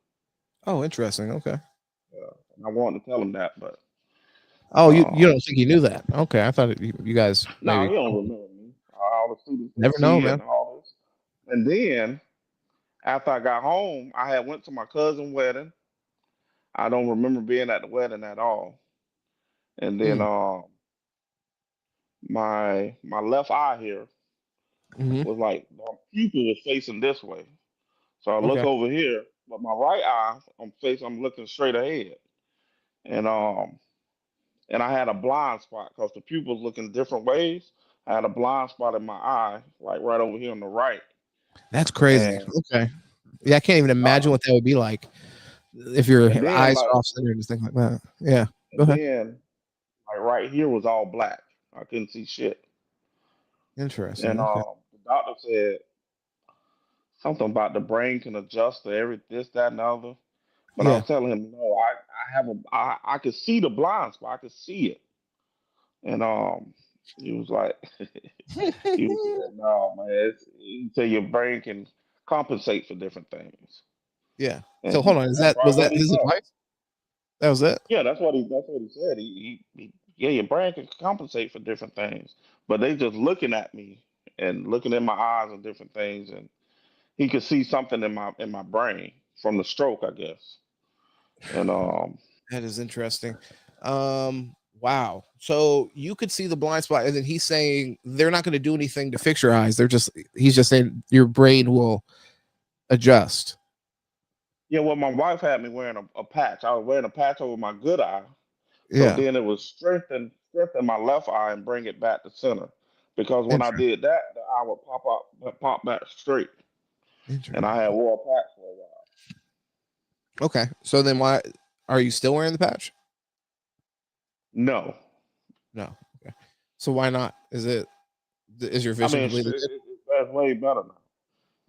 Oh, interesting. Okay. And I wanted to tell him that, but Oh, you um, don't think he knew that? Okay, I thought you guys no, maybe. he don't remember me. All the students they Never know, see man. and all this. And then after I got home, I had went to my cousin's wedding. I don't remember being at the wedding at all. and then my left eye here Mm-hmm. was like my pupil was facing this way. So I look Okay. over here, but my right eye, I'm looking straight ahead, and I had a blind spot because the pupil's looking different ways. I had a blind spot in my eye, like right over here on the right, That's crazy. and Okay. Yeah, I can't even the imagine doctor, what that would be like if your and then eyes like, are off center and things like that. Yeah. Go and ahead. then like right here was all black. I couldn't see shit, Interesting. and Okay. the doctor said something about the brain can adjust to every this, that, and the other. But I Yeah. was telling him, no, I could see the blind spot, I could see it, and he was like, he was like, no, man, he said your brain can compensate for different things, Yeah. and So hold on. that's Was probably that what he his thought. advice? That was it? Yeah, that's what he said. Yeah, your brain can compensate for different things, but they just looking at me and looking in my eyes and different things, and he could see something in my brain from the stroke, I guess, and That is interesting. Wow. So you could see the blind spot, and then he's saying they're not going to do anything to fix your eyes. He's just saying your brain will adjust. yeah, well, my wife had me wearing a patch. I was wearing a patch over my good eye, so Yeah. then it was strengthen my left eye and bring it back to center. Because when I Interesting. did that, the eye would pop back straight, and I had Interesting. wore a patch for a while. Okay. So then why are you still wearing the patch? No, No. Okay. So why not? Is your I vision mean completely good? that's way better now.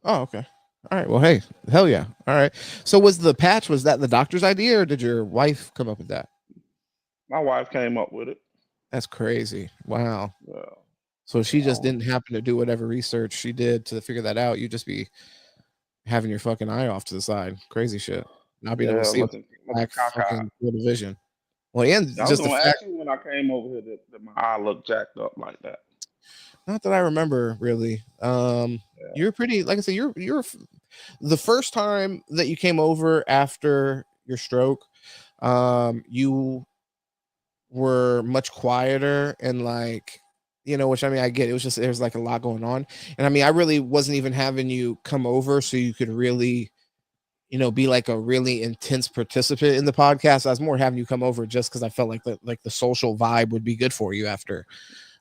Oh, okay. All right. Well, hey, hell yeah. All right. So was that the doctor's idea or did your wife come up with that? My wife came up with it. That's crazy. Wow. Yeah, So she just um, didn't happen to do whatever research she did to figure that out. You just be having your fucking eye off to the side. Crazy shit. Not being able to yeah, see with looking black cockeyed. fucking field of vision. Well, and I was just the gonna fact, ask you when I came over here that my eye looked jacked up like that. not that I remember really. Yeah, You're pretty, like I said, the first time that you came over after your stroke, you were much quieter and like, which I mean, I get it was just there's like a lot going on. And I mean, I really wasn't even having you come over so you could really, be like a really intense participant in the podcast. I was more having you come over just because I felt like the social vibe would be good for you after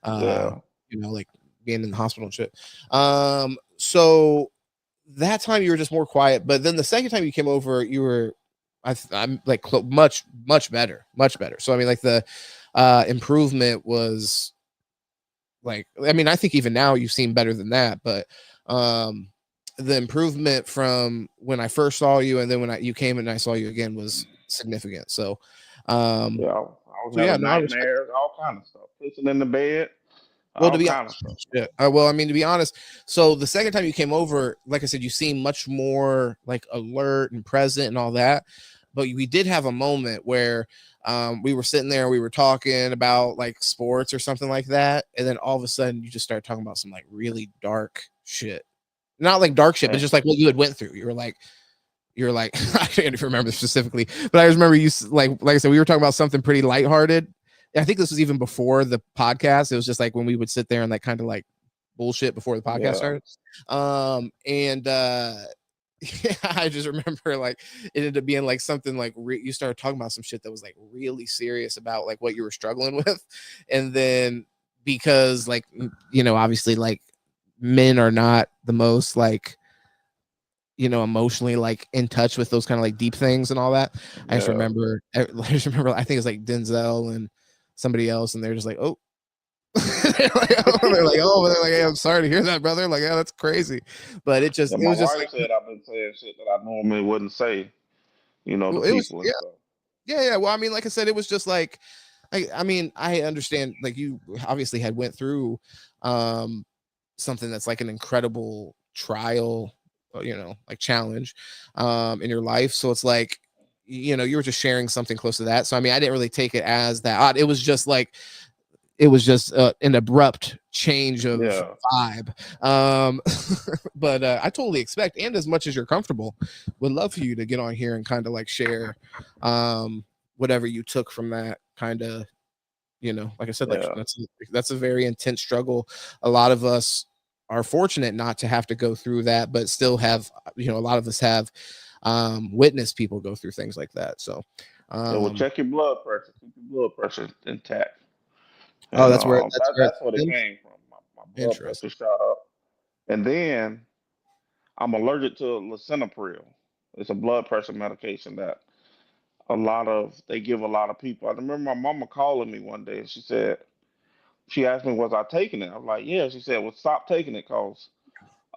uh, yeah, like being in the hospital and shit. So that time you were just more quiet, but then the second time you came over, you were I'm like much better, much better. So I mean, like the improvement was like, I mean, I think even now you seem better than that, but um the improvement from when I first saw you and then when you came and I saw you again was significant. So yeah. I was yeah, having no, I respect. nightmares, all kind of stuff, pissing in the bed, Well, to all be kind of honest, stuff. shit. Well, I mean, to be honest, so the second time you came over, like I said, you seemed much more like alert and present and all that. But we did have a moment where we were sitting there, we were talking about like sports or something like that, and then all of a sudden you just started talking about some like really dark shit. Not like dark shit, but And, just like what you had went through. You're like, I can't even remember specifically, but I just remember like I said, we were talking about something pretty lighthearted. I think this was even before the podcast. It was just like when we would sit there and like kind of like bullshit before the podcast yeah, started. And yeah, I just remember like it ended up being like something like you started talking about some shit that was like really serious about like what you were struggling with. And then because like, obviously like men are not the most like, emotionally like in touch with those kind of like deep things and all that. I just yeah. remember, I think it's like Denzel and somebody else, and they're just like, oh, they're like, hey, I'm sorry to hear that, brother. Like, yeah, that's crazy. But Yeah, it my was just wife like, said I've been saying shit that I normally wouldn't say, to well, it was, people and yeah, stuff. yeah. Well, I mean, like I said, it was just like, I mean, I understand like you obviously had went through um something that's like an incredible trial, like challenge in your life. So it's like, you were just sharing something close to that. So I mean, I didn't really take it as that odd. It was just an abrupt change of Yeah, vibe. But I totally expect, and as much as you're comfortable, would love for you to get on here and kind of like share whatever you took from that kind of like I said, like Yeah. that's a very intense struggle. A lot of us are fortunate not to have to go through that, but still have, a lot of us have witnessed people go through things like that. So, Yeah, well, check your blood pressure. Keep your blood pressure intact. oh, And that's where it that's what it stems. came from. My blood pressure Interesting. shot up. And then I'm allergic to lisinopril. It's a blood pressure medication that they give a lot of people. I remember my mama calling me one day and she asked me, was I taking it? I was like, yeah. She said, well, stop taking it because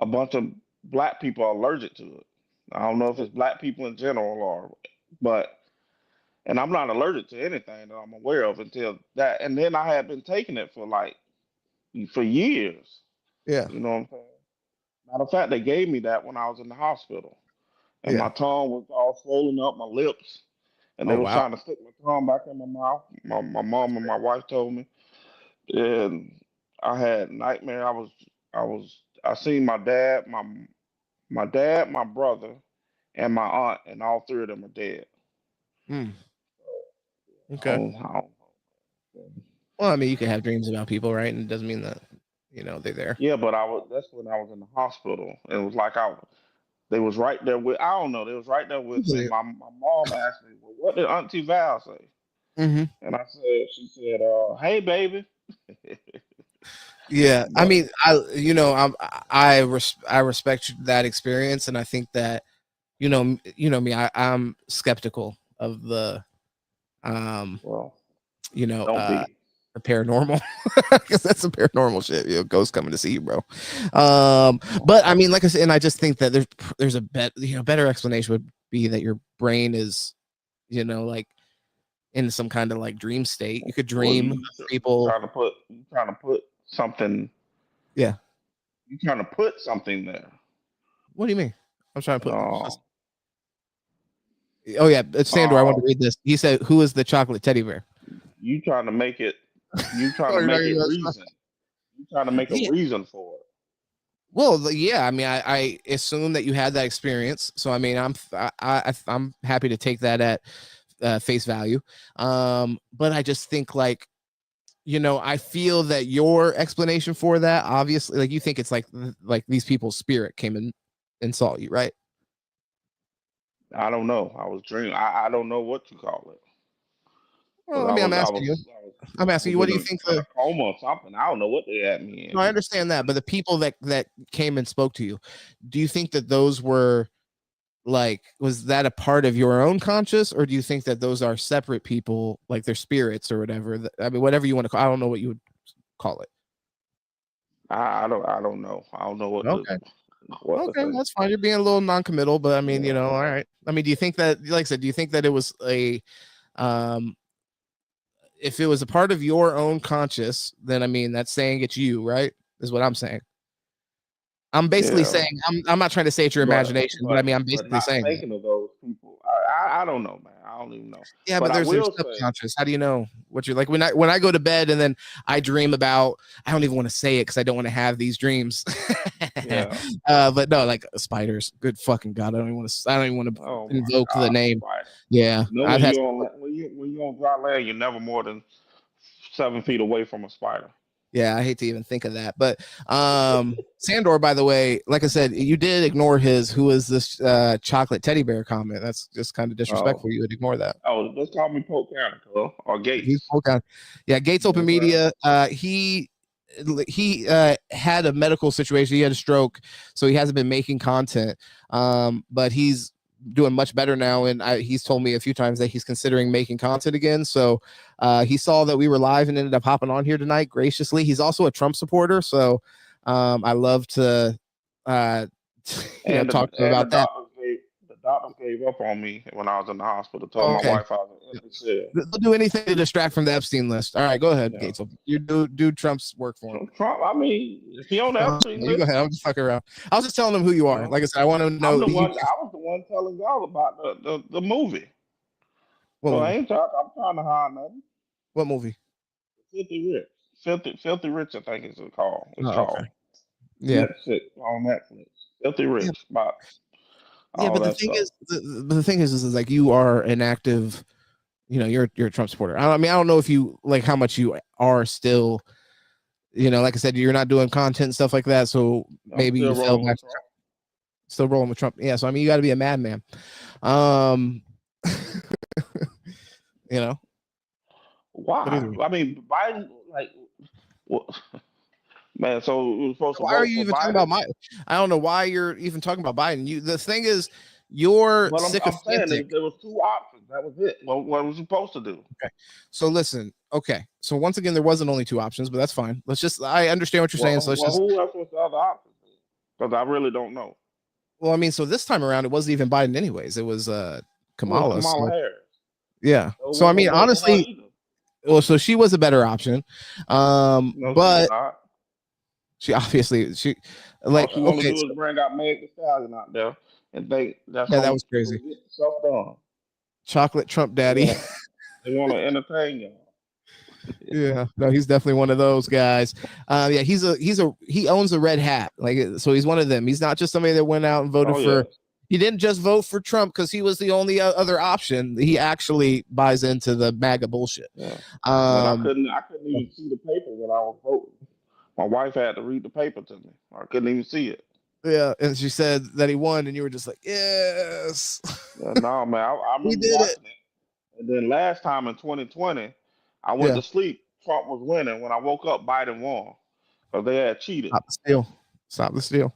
a bunch of black people are allergic to it. I don't know if it's black people in general but, and I'm not allergic to anything that I'm aware of until that. And then I had been taking it for years. Yeah. You know what I'm saying? Matter of fact, they gave me that when I was in the hospital. And Yeah. my tongue was all swollen up, my lips, and they Oh was wow. trying to stick my tongue back in my mouth. My mom and my wife told me, and I had nightmare. I seen my dad, my brother, and my aunt, and all three of them are dead. Hmm. I Okay. don't, I don't, Well, I mean, you can have dreams about people, right? And it doesn't mean that they're there. yeah, but that's when I was in the hospital, and it was like they was right there with. I don't know, they was right there with me. My mom asked me, well, what did Auntie Val say? Mm-hmm. And she said, hey, baby. Yeah, I But mean, I respect that experience, and I think that me, I'm skeptical of the um well, you know don't uh be. the paranormal, because that's some paranormal shit. Ghosts coming to see you, bro. But I mean, like I said, and I just think that there's a better explanation would be that your brain is like in some kind of like dream state. You could Well, dream of people. you trying to put something. Yeah. You trying to put something there. What do you mean? I'm trying to put. Uh, Oh yeah, it's Sandor. I want uh, to read this. He said, "Who is the chocolate teddy bear?" you trying to make it. You trying Oh, to you're not make gonna it go that reason. You trying to make a Yeah. reason for it. Well, yeah. I mean, I assume that you had that experience, so I mean, I'm happy to take that at face value. But I just think like I feel that your explanation for that, obviously, like you think it's like these people's spirit came and saw you, right? I don't know. I was dreaming. I don't know what you call it. Because Well, I mean, I'm I asking you, was what do you think in a coma or something. I don't know what they had me no, I in. understand that, but the people that came and spoke to you, do you think that those were like, was that a part of your own conscious, or do you think that those are separate people, like their spirits or whatever? I mean, whatever you want to call, I don't know what you would call it. I don't know. I don't know Okay. what to Okay, say. that's fine. You're being a little non-committal, but I mean, Yeah. all right. I mean, do you think that, like I said, do you think that it was um, if it was a part of your own conscious, then I mean, that's saying it's you, right? Is what I'm saying. I'm basically Yeah. saying I'm not trying to say it's your imagination, but I mean, I'm But basically not saying that. thinking of those people. I don't know, man. I don't even know. Yeah, But but I there's their will say, subconscious. How do you know what you're like when I go to bed and then I dream about, I don't even want to say it because I don't want to have these dreams. yeah. But no, like spiders. Good fucking god, I don't even want to Oh my invoke the God, name. spider. Yeah, You know I've had. when you on dry land, you're never more than 7 feet away from a spider. Yeah, I hate to even think of that. But Sandor, by the way, like I said, you did ignore his "who is this chocolate teddy bear" comment. That's just kind of Oh, disrespectful. You would ignore that. let's call me Pope County, or He's Gates. okay. Yeah, Gates You know Open what I'm saying? Media. He had a medical situation. He had a stroke, so he hasn't been making content. But he's doing much better now, and he's told me a few times that he's considering making content again. So he saw that we were live and ended up hopping on here tonight graciously. He's also a Trump supporter, so I love to uh, And talk to him about that. the doctors gave up on me when I was in the hospital. Told my Okay. wife I was an empty shell. They'll do anything to distract from the Epstein list. All right, go ahead, Yeah. Gates. You do Trump's work for him. Trump. I mean, is he on the Epstein You go list? ahead. I'm just fucking around. I was just telling them who you are. Like I said, I want to know. I'm the one. I was the one telling y'all about the movie. What So I movie? ain't talking. I'm trying to hide nothing. What movie? Filthy Rich. Filthy Rich. I think it's called. It's Oh, called okay. Yeah. On Netflix. Filthy Yeah. Rich. About Yeah, all but the that thing stuff. is, is like you are an active you're a Trump supporter. I mean, I don't know if you like how much you are still, like I said, you're not doing content and stuff like that. So maybe you fell back. Still rolling with Trump. Yeah. So I mean, you got to be a madman. Why? I mean, Biden, like, what? Man, so we were supposed to Why are vote you for even talking Biden? about I don't know why you're even talking about Biden. The thing is, you're Well, I'm saying sycophantic. there was two options. That was it. What was supposed to do? Okay. So listen. Okay. So once again, there wasn't only two options, but that's fine. I understand what you're saying. So Who else was the other option? Because I really don't know. well, I mean, so this time around, it wasn't even Biden, anyways. It was Kamala. Kamala So, Harris. yeah. So So I mean, vote for her honestly, either. well, so she was a better option. No, But not. she obviously All she want to okay, do is bring out Meg Thee Stallion out there and think that's yeah, that gonna was crazy. get stuff done. Chocolate Trump daddy. They want to entertain y'all. Yeah, no, he's definitely one of those guys. Yeah, he owns a red hat, like, so he's one of them. He's not just somebody that went out and voted for. He didn't just vote for Trump because he was the only other option. He actually buys into the MAGA bullshit. Yeah. I couldn't even see the paper when I was voting. My wife had to read the paper to me. I couldn't even see it. Yeah, and she said that he won, and you were just like, yes. Yeah, no, man, I remember watching it. And then last time in 2020, I went to sleep. Trump was winning. When I woke up, Biden won because they had cheated. Stop the steal.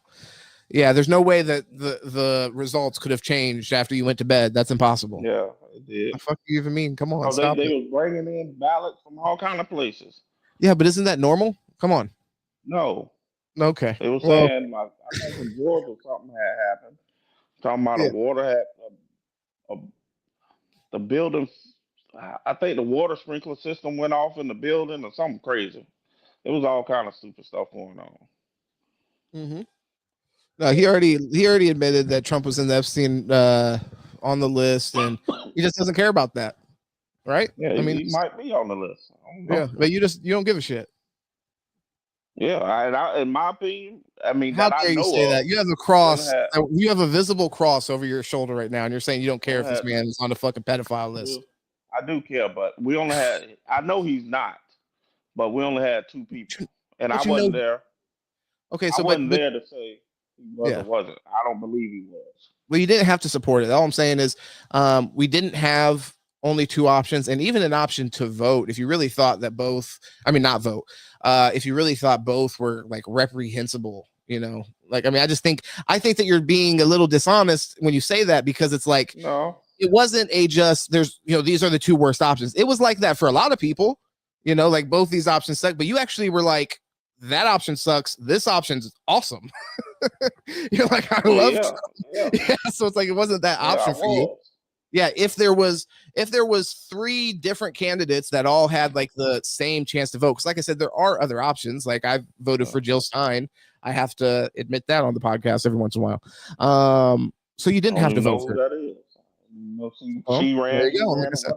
Yeah, there's no way that the results could have changed after you went to bed. That's impossible. Yeah, it did. What the fuck do you even mean? Come on, stop they was bringing in ballots from all kind of places. Yeah, but isn't that normal? Come on. No. Okay. They were saying, I think in Georgia something had happened. Talking about a water had the building. I think the water sprinkler system went off in the building or something crazy. It was all kind of stupid stuff going on. Mm-hmm. No, he already admitted that Trump was in the Epstein on the list, and he just doesn't care about that, right? Yeah, I mean, he might be on the list. Yeah, but you don't give a shit. Yeah, in my opinion, I mean, how that dare I know you say of, that? You have a cross. You have a visible cross over your shoulder right now, and you're saying you don't care if this man is on the fucking pedophile list. I do care, but we only had. I know he's not, but we only had two people, and I wasn't there. Okay, so I wasn't there to say he was or wasn't. I don't believe he was. Well, you didn't have to support it. All I'm saying is, we didn't have only two options, and even an option to vote. If you really thought that both, I mean, not vote. If you really thought both were like reprehensible, like, I mean, I think that you're being a little dishonest when you say that, because it's like, no, it wasn't these are the two worst options. It was like that for a lot of people, like both these options suck, but you actually were like, that option sucks. This option's awesome. You're like, I love it. Yeah. So it's like, it wasn't that option for you. Yeah. If there was three different candidates that all had like the same chance to vote, because like I said, there are other options. Like, I've voted for Jill Stein. I have to admit that on the podcast every once in a while. So you didn't have to vote for that is. She ran. There you go. Like I said.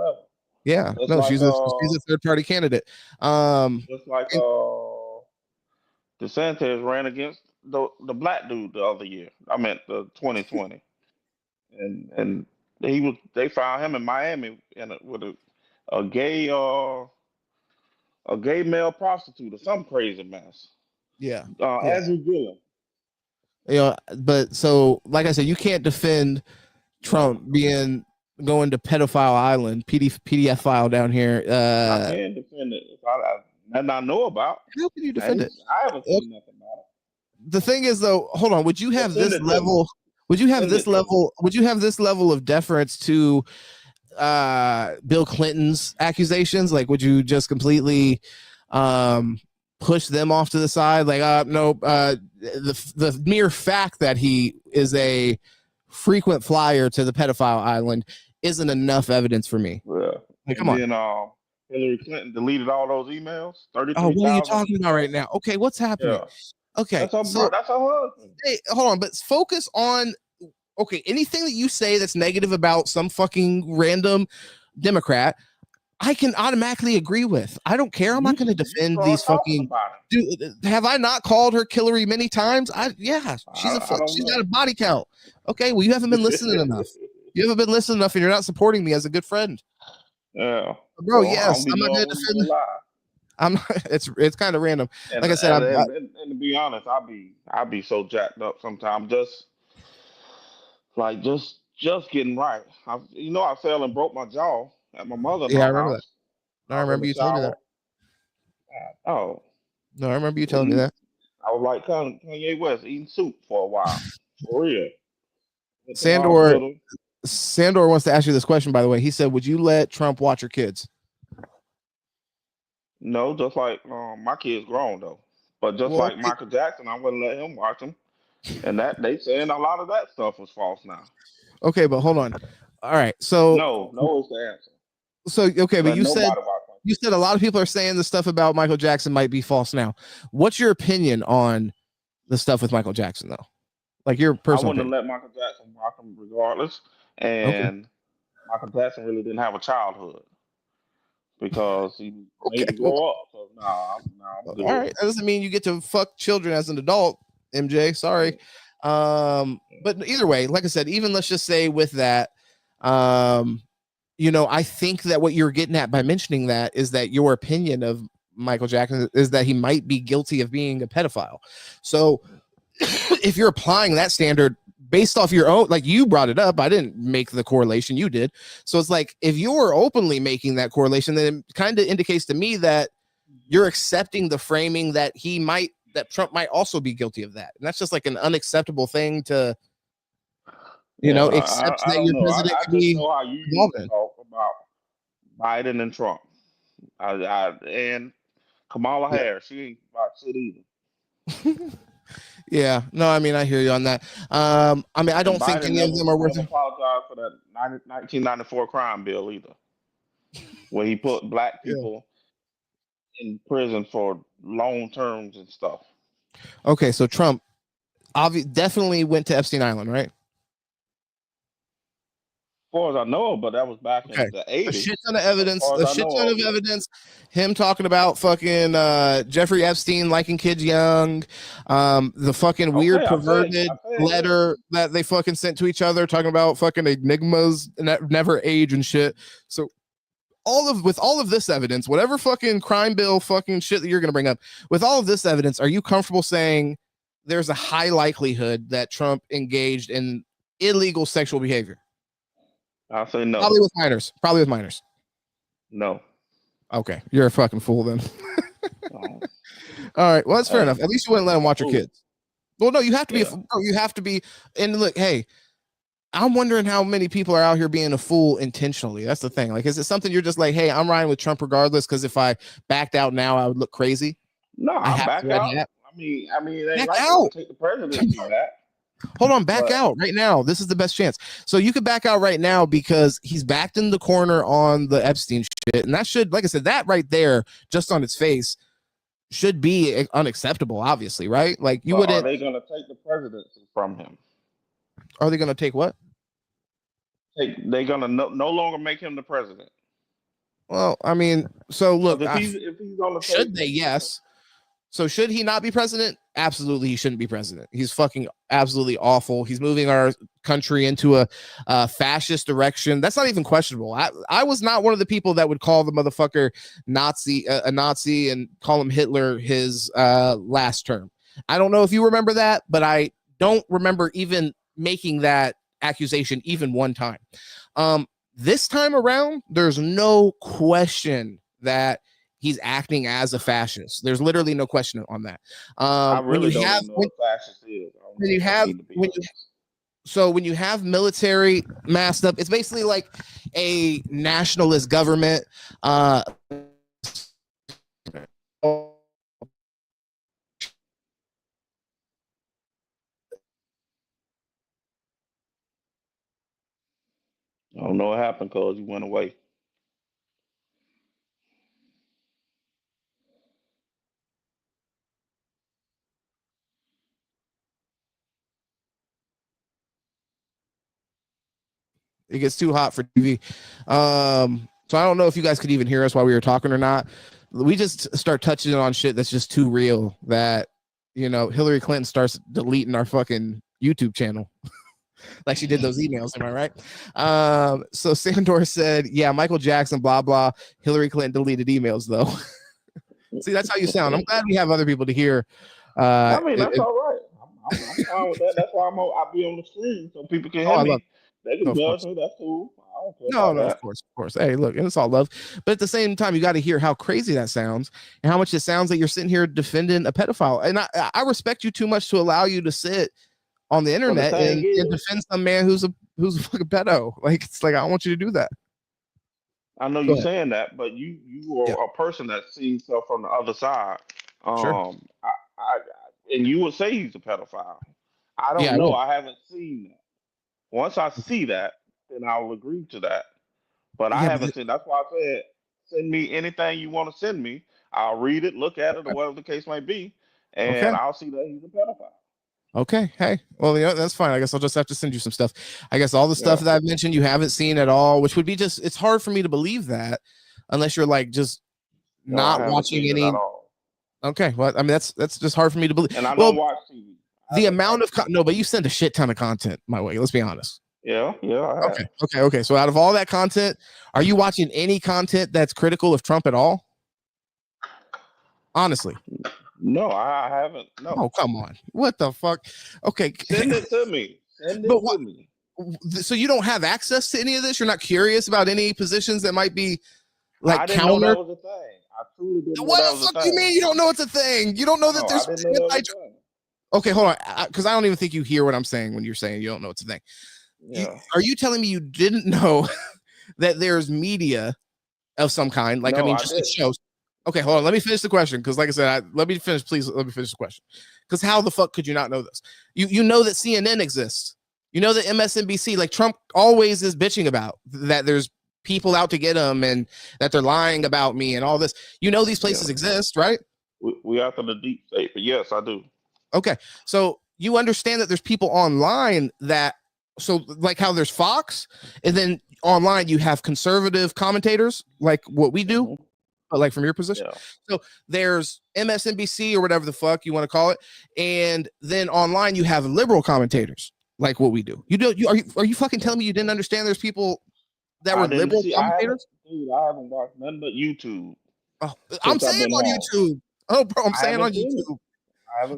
Yeah. Just no, like, she's a third party candidate. Just like DeSantis ran against the black dude the other year. I meant the 2020, and they found him in Miami with a gay male prostitute or some crazy mess. Yeah. Andrew Gillum. But so, like I said, you can't defend Trump going to pedophile island, PDF file down here. I can defend it if I know about. How can you defend it? I haven't seen nothing about it. The thing is, though, hold on. Would you have this level? Would you have this level? Would you have this level of deference to Bill Clinton's accusations? Like, would you just completely push them off to the side? Like, no. The mere fact that he is a frequent flyer to the pedophile island isn't enough evidence for me. Yeah. Like, come on. Hillary Clinton deleted all those emails. 33,000. Oh, what are you talking about right now? Okay, what's happening? Yeah. Okay, that's her husband. Hey, hold on, but focus on anything that you say that's negative about some fucking random Democrat, I can automatically agree with. I don't care. I'm not going to defend these fucking. Dude, have I not called her Hillary many times? She's got a body count. Okay, well, you haven't been listening enough. You haven't been listening enough, and you're not supporting me as a good friend. Yeah. Bro, So I yes, don't be I'm not knowing gonna when you defend. gonna lie. I'm not, it's kind of random. And Like I said, and, and and to be honest, I be so jacked up sometimes. Just like just getting right. I fell and broke my jaw at my yeah, I mother-in-law remember that. house. No, I I was in remember the you telling me shower. that. Oh, No, I remember you telling me eating, that. I was like Kanye West eating soup for a while. For real. Went to the Sandor hospital. Sandor wants to ask you this question, by the way. He said, "Would you let Trump watch your kids?" No, just like my kid's grown though. But just Well, like Michael Jackson, I wouldn't let him watch him. And that they saying a lot of that stuff was false now. okay, but hold on. All right, so No is the answer. okay, but Let nobody watch my you said a lot of people are saying the stuff about Michael Jackson might be false now. What's your opinion on the stuff with Michael Jackson, though? Like your I personal wouldn't have opinion. let Michael Jackson watch him regardless. Okay. And Michael Jackson really didn't have a childhood because he Okay. made me Well, grow up. So I'm all good. right. That doesn't mean you get to fuck children as an adult, MJ. Sorry. But either way, like I said, even let's just say with that, um, I think that what you're getting at by mentioning that is that your opinion of Michael Jackson is that he might be guilty of being a pedophile. So if you're applying that standard based off your own, like you brought it up, I didn't make the correlation, you did. So it's like if you're openly making that correlation, then it kind of indicates to me that you're accepting the framing that that Trump might also be guilty of that. And that's just like an unacceptable thing to, Yeah, accept I that don't your know. president I could just be know how you used involved to in. talk about Biden and Trump. And Kamala Yeah. Harris, she ain't about shit either. Yeah. No, I mean, I hear you on that. I mean, I And don't think Biden any of them are worth never it. apologized for that 1994 crime bill either, where he put black Yeah. people in prison for long terms and stuff. Okay. So Trump definitely went to Epstein Island, right? As far as I know, but that was back Okay. in the A 80s. shit ton of As evidence, far as a I shit know ton of, of yeah. evidence. Him talking about fucking Jeffrey Epstein liking kids young, the fucking weird Okay, perverted I said yeah. letter that they fucking sent to each other talking about fucking enigmas and never age and shit. So with all of this evidence, whatever fucking crime bill fucking shit that you're gonna bring up, with all of this evidence, are you comfortable saying there's a high likelihood that Trump engaged in illegal sexual behavior? I'll say no. Probably with minors. Probably with minors. No. Okay, you're a fucking fool then. Um, All right, well that's fair hey, enough. At least you wouldn't let him watch your ooh, kids. Well, no, you have to be. yeah. You have to be. And look, hey, I'm wondering how many people are out here being a fool intentionally. That's the thing. Like, is it something you're just like, hey, I'm riding with Trump regardless because if I backed out now, I would look crazy. No, I I'll have to back ride out. that. It ain't Back like they're out. gonna take the presidency back. Hold on, back But out right now. This is the best chance. So you could back out right now because he's backed in the corner on the Epstein shit, and that should, like I said, that right there, just on its face, should be unacceptable. Obviously, right? Like you but are wouldn't. they gonna take the presidency from him? Are they going to take what? They're gonna no longer make him the president. Well, I mean, so look, Because if he's gonna take should they? Yes. So should he not be president? Absolutely, he shouldn't be president. He's fucking absolutely awful. He's moving our country into a fascist direction. That's not even questionable. I was not one of the people that would call the motherfucker Nazi a Nazi and call him Hitler his last term. I don't know if you remember that, but I don't remember even making that accusation even one time. This time around, there's no question that he's acting as a fascist. There's literally no question on that. I When you really don't have even know what fascist is. I don't when know you if I have need to be when you honest. so when you have military masked up, it's basically like a nationalist government. I don't know what happened because you went away. It gets too hot for TV. So I don't know if you guys could even hear us while we were talking or not. We just start touching on shit that's just too real that Hillary Clinton starts deleting our fucking YouTube channel. like she did those emails. Am I right? So Sandor said, yeah, Michael Jackson, blah, blah. Hillary Clinton deleted emails, though. See, that's how you sound. I'm glad we have other people to hear. I mean, that's all right. I'm fine with that. That's why I'll be on the screen so people can hear I me. love They no, can of judge course. me. That's cool. I don't care No, about that. of course. Hey, look, and it's all love. But at the same time, you got to hear how crazy that sounds and how much it sounds like you're sitting here defending a pedophile. And I respect you too much to allow you to sit on the internet and defend some man who's a fucking pedo. Like, it's like, I don't want you to do that. I know you're saying that, but you are a person that sees stuff from the other side. Sure. And you would say he's a pedophile. I don't know. I haven't seen that. Once I see that, then I'll agree to that. But I haven't seen. That's why I said, send me anything you want to send me. I'll read it, look at it, or whatever the case might be, and I'll see that he's a pedophile. Okay. Hey, well, that's fine. I guess I'll just have to send you some stuff. I guess all the stuff that I've mentioned you haven't seen at all, which would be it's hard for me to believe that unless you're like just not watching any. Okay. Well, I mean, that's just hard for me to believe. And I don't watch TV. The amount of but you send a shit ton of content my way. Let's be honest. Yeah. Okay. So out of all that content, are you watching any content that's critical of Trump at all? Honestly. No, I haven't. No. Oh, come on. What the fuck? Okay. Send it to me. To me. So you don't have access to any of this? You're not curious about any positions that might be like I didn't know that was a thing. I truly didn't know that was a thing. What the fuck you mean you don't know it's a thing? You don't know that there's Okay, hold on. Because I don't even think you hear what I'm saying when you're saying you don't know it's a thing. Yeah. Are you telling me you didn't know that there's media of some kind? Like, no, just shows. Okay, hold on. Let me finish the question. Because like I said, let me finish the question. Because how the fuck could you not know this? You know that CNN exists. You know that MSNBC, like Trump always is bitching about that there's people out to get him and that they're lying about me and all this. You know these places exist, right? We after the deep state, but yes, I do. Okay, so you understand that there's people online that, so like how there's Fox, and then online you have conservative commentators like what we do, but like from your position. Yeah. So there's MSNBC or whatever the fuck you want to call it, and then online you have liberal commentators like what we do. Are you fucking telling me you didn't understand there's people that were liberal commentators? I haven't watched nothing but YouTube. Oh, I'm saying on YouTube. Oh, bro, I'm saying on YouTube.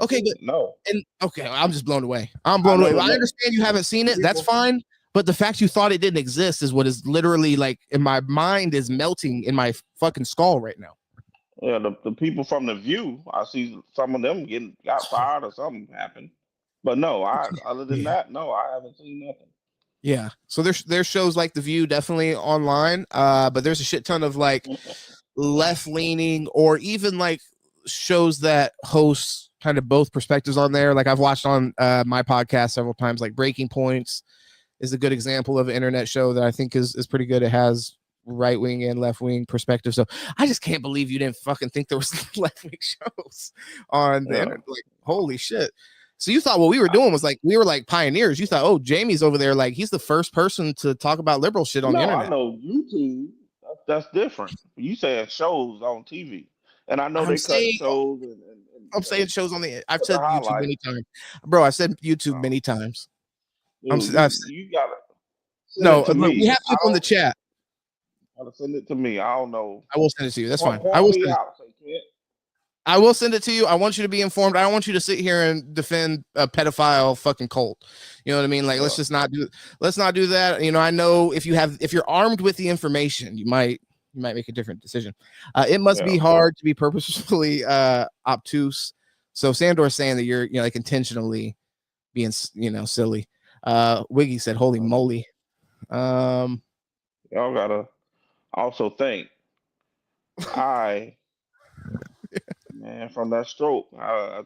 Okay, but no. And okay, I'm just blown away. I'm blown away. I understand you haven't seen it. That's fine. But the fact you thought it didn't exist is what is literally like in my mind is melting in my fucking skull right now. Yeah, the people from The View, I see some of them got fired or something happened. But no, other than that, no, I haven't seen nothing. Yeah. So there's shows like The View definitely online. But there's a shit ton of like left leaning or even like shows that hosts kind of both perspectives on there. Like I've watched on my podcast several times, like Breaking Points is a good example of an internet show that I think is pretty good. It has right wing and left wing perspective. So I just can't believe you didn't fucking think there was left wing shows on the internet. Like, holy shit. So you thought what we were doing was like, we were like pioneers. You thought, oh, Jamie's over there. Like he's the first person to talk about liberal shit on the internet. I know YouTube. That's different. You saying shows on TV. And I know they cut shows. I'm saying shows on the. I've said YouTube many times, bro. I've said YouTube many times. Dude, you gotta. No, we have people in the chat. Gotta send it to me. I don't know. I will send it to you. That's fine. I will send it. I will send it to you. I want you to be informed. I don't want you to sit here and defend a pedophile fucking cult. You know what I mean? Like, let's not do that. You know, I know if you're armed with the information, you might make a different decision. It must be hard to be purposefully obtuse. So Sandor's saying that you're like intentionally being silly. Wiggy said, "Holy moly!" Y'all gotta also think. Man, from that stroke,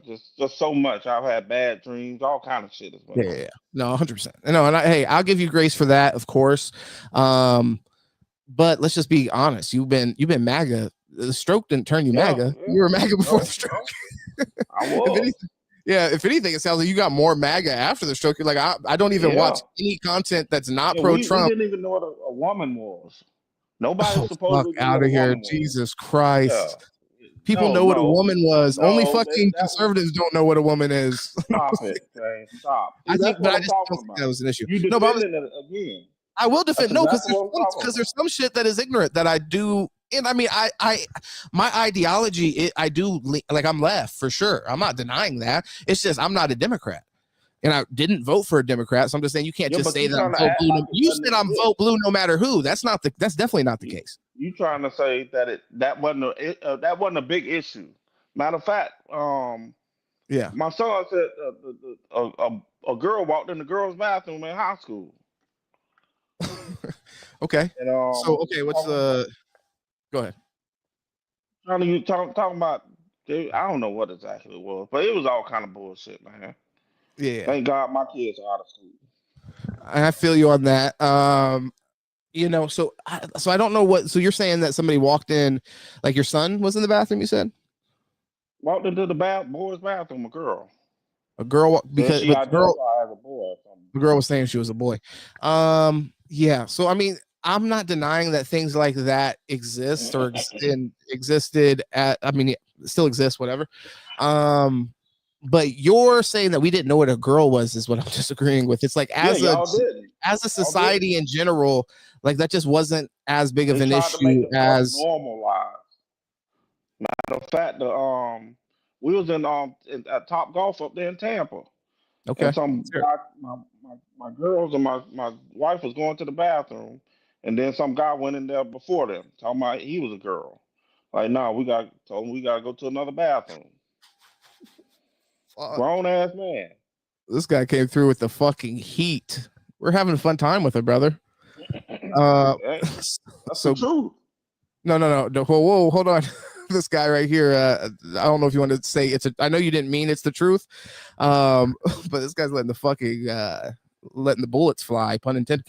just so much. I've had bad dreams, all kind of shit as well. Yeah. No, 100%. No, and I'll give you grace for that, of course. But let's just be honest. You've been MAGA. The stroke didn't turn you MAGA. Yeah. You were MAGA before the stroke. I was. If anything, it sounds like you got more MAGA after the stroke. You're like, I don't even watch any content that's not pro-Trump. We didn't even know what a woman was. Nobody's supposed to out of here. Jesus Christ. People No, know what a no, woman was. Only no. fucking That was conservatives don't know what a woman is. stop it, man. Stop. See, I think, that's but what I I'm just don't talking think that about. was an issue. You No, but defending it again. I will That's defend. No, exactly what I'm talking because there's about. some shit that is ignorant that I do. And I mean, my ideology, like I'm left for sure. I'm not denying that. It's just I'm not a Democrat. And I didn't vote for a Democrat, so I'm just saying you can't Yeah, just but say you that I'm trying to vote act blue. like it You doesn't said I'm exist. vote blue no matter who. That's definitely not the case. You trying to say that that wasn't a big issue. Matter of fact, Yeah. my son said a girl walked in the girls' bathroom in high school, Okay. and So okay, what's the? Go ahead. talking about. I don't know what exactly it was, but it was all kind of bullshit, man. Yeah, Thank God my kids are out of school. I feel you on that. So I don't know what. So you're saying that somebody walked in, like your son was in the bathroom. You said Walked into the boys' bathroom, a girl. a girl Said because she but identified as a boy or something. the girl was saying she was a boy. Yeah. So I mean, I'm not denying that things like that exist or existed at. I mean, it still exists, whatever. But you're saying that we didn't know what a girl was is what I'm disagreeing with. It's like Yeah, y'all didn't. as a Y'all society didn't. in general, like that just wasn't as big of They an tried to make issue the stuff as normalized. Matter of fact, we was at Top Golf up there in Tampa, and okay. some Sure. guy, my girls and my wife was going to the bathroom, and then some guy went in there before them, talking about he was a girl. Like, no, told him we got to go to another bathroom. Grown ass man. This guy came through with the fucking heat. We're having a fun time with it, brother. Hey, that's the So truth. no. Whoa, hold on. This guy right here. I don't know if you want to say it's a. I know you didn't mean it's the truth. But this guy's letting the bullets fly, pun intended.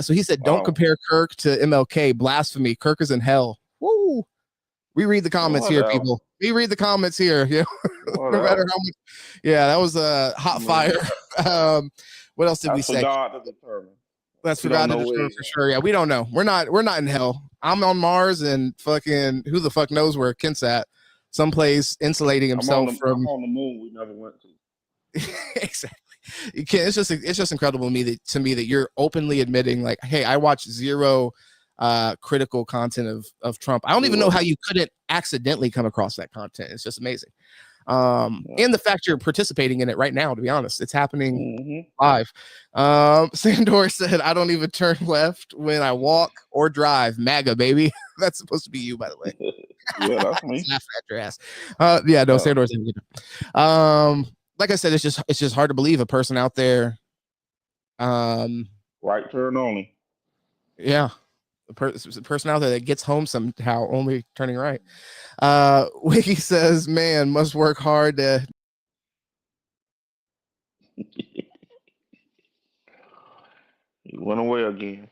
So he said, "Don't compare Kirk to MLK. Blasphemy. Kirk is in hell." Woo. We read the comments here, people. We read the comments here. Yeah. No matter how much. Yeah, that was a hot fire. What else did we say? God to determine. That's for God to determine for sure. Yeah, we don't know. We're not in hell. I'm on Mars, and fucking who the fuck knows where Kent's at? Someplace insulating himself from. I'm on the moon we never went to. Exactly. You can't. It's just incredible to me that you're openly admitting, like, hey, I watch zero critical content of Trump. I don't even know how you couldn't accidentally come across that content. It's just amazing. And the fact you're participating in it right now, to be honest, it's happening live. Sandor said, I don't even turn left when I walk or drive. MAGA, baby. That's supposed to be you, by the way. Yeah, that's me. Laugh at your ass. Yeah, no, Sandor said, like I said, it's just hard to believe a person out there. Right turn only. Yeah. The person out there that gets home somehow only turning right. Wiki says, man, must work hard to. He went away again.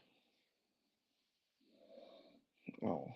Oh.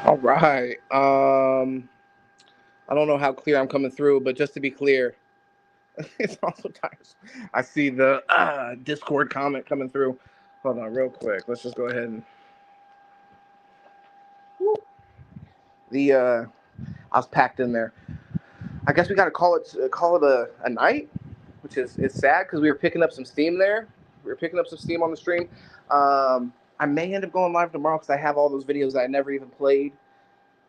All right. I don't know how clear I'm coming through, but just to be clear, it's also times I see the Discord comment coming through. Hold on, real quick. Let's just go ahead and I was packed in there. I guess we got to call it a night, which is sad because we were picking up some steam there. We were picking up some steam on the stream. I may end up going live tomorrow because I have all those videos that I never even played.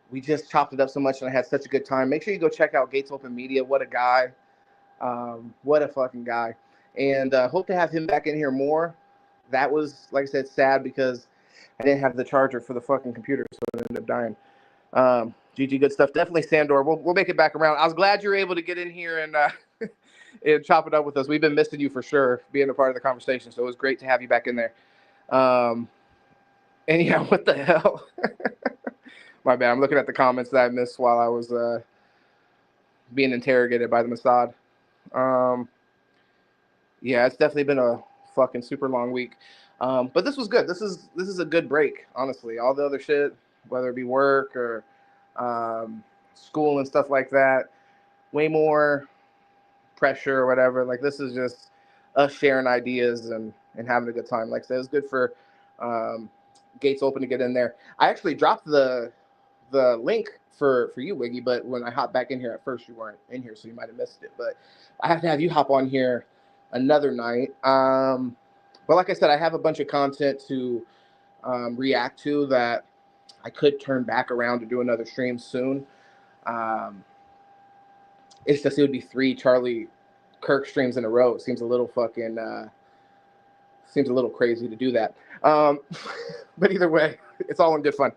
We just chopped it up so much and I had such a good time. Make sure you go check out Gates Open Media. What a guy. What a fucking guy. And hope to have him back in here more. That was, like I said, sad because I didn't have the charger for the fucking computer, so it ended up dying. GG, good stuff. Definitely Sandor. We'll make it back around. I was glad you were able to get in here and and chop it up with us. We've been missing you for sure, being a part of the conversation. So it was great to have you back in there. And yeah, what the hell? My bad. I'm looking at the comments that I missed while I was being interrogated by the Mossad. Yeah, it's definitely been a fucking super long week. But this was good. This is a good break, honestly. All the other shit, whether it be work or school and stuff like that, way more pressure or whatever. Like, this is just us sharing ideas and having a good time. Like I said, it was good for Gates Open to get in there. I actually dropped the link for you, Wiggy, but when I hopped back in here at first, you weren't in here, so you might have missed it. But I have to have you hop on here another night. But like I said, I have a bunch of content to react to that I could turn back around to do another stream soon. It's just, it would be 3 Charlie Kirk streams in a row. It seems a little fucking seems a little crazy to do that. But either way, it's all in good fun.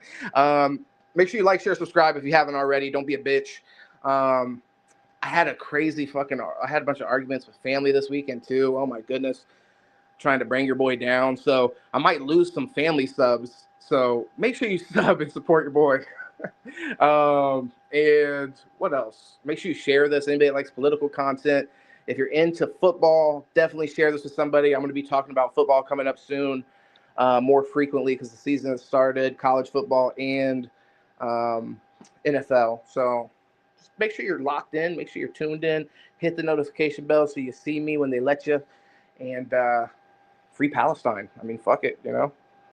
Make sure you like, share, subscribe if you haven't already. Don't be a bitch. I had a bunch of arguments with family this weekend too. Oh my goodness. Trying to bring your boy down. So I might lose some family subs. So make sure you sub and support your boy. And what else? Make sure you share this. Anybody that likes political content. If you're into football, definitely share this with somebody. I'm going to be talking about football coming up soon, more frequently because the season has started, college football and NFL. So just make sure you're locked in. Make sure you're tuned in. Hit the notification bell so you see me when they let you. And free Palestine. I mean, fuck it, you know.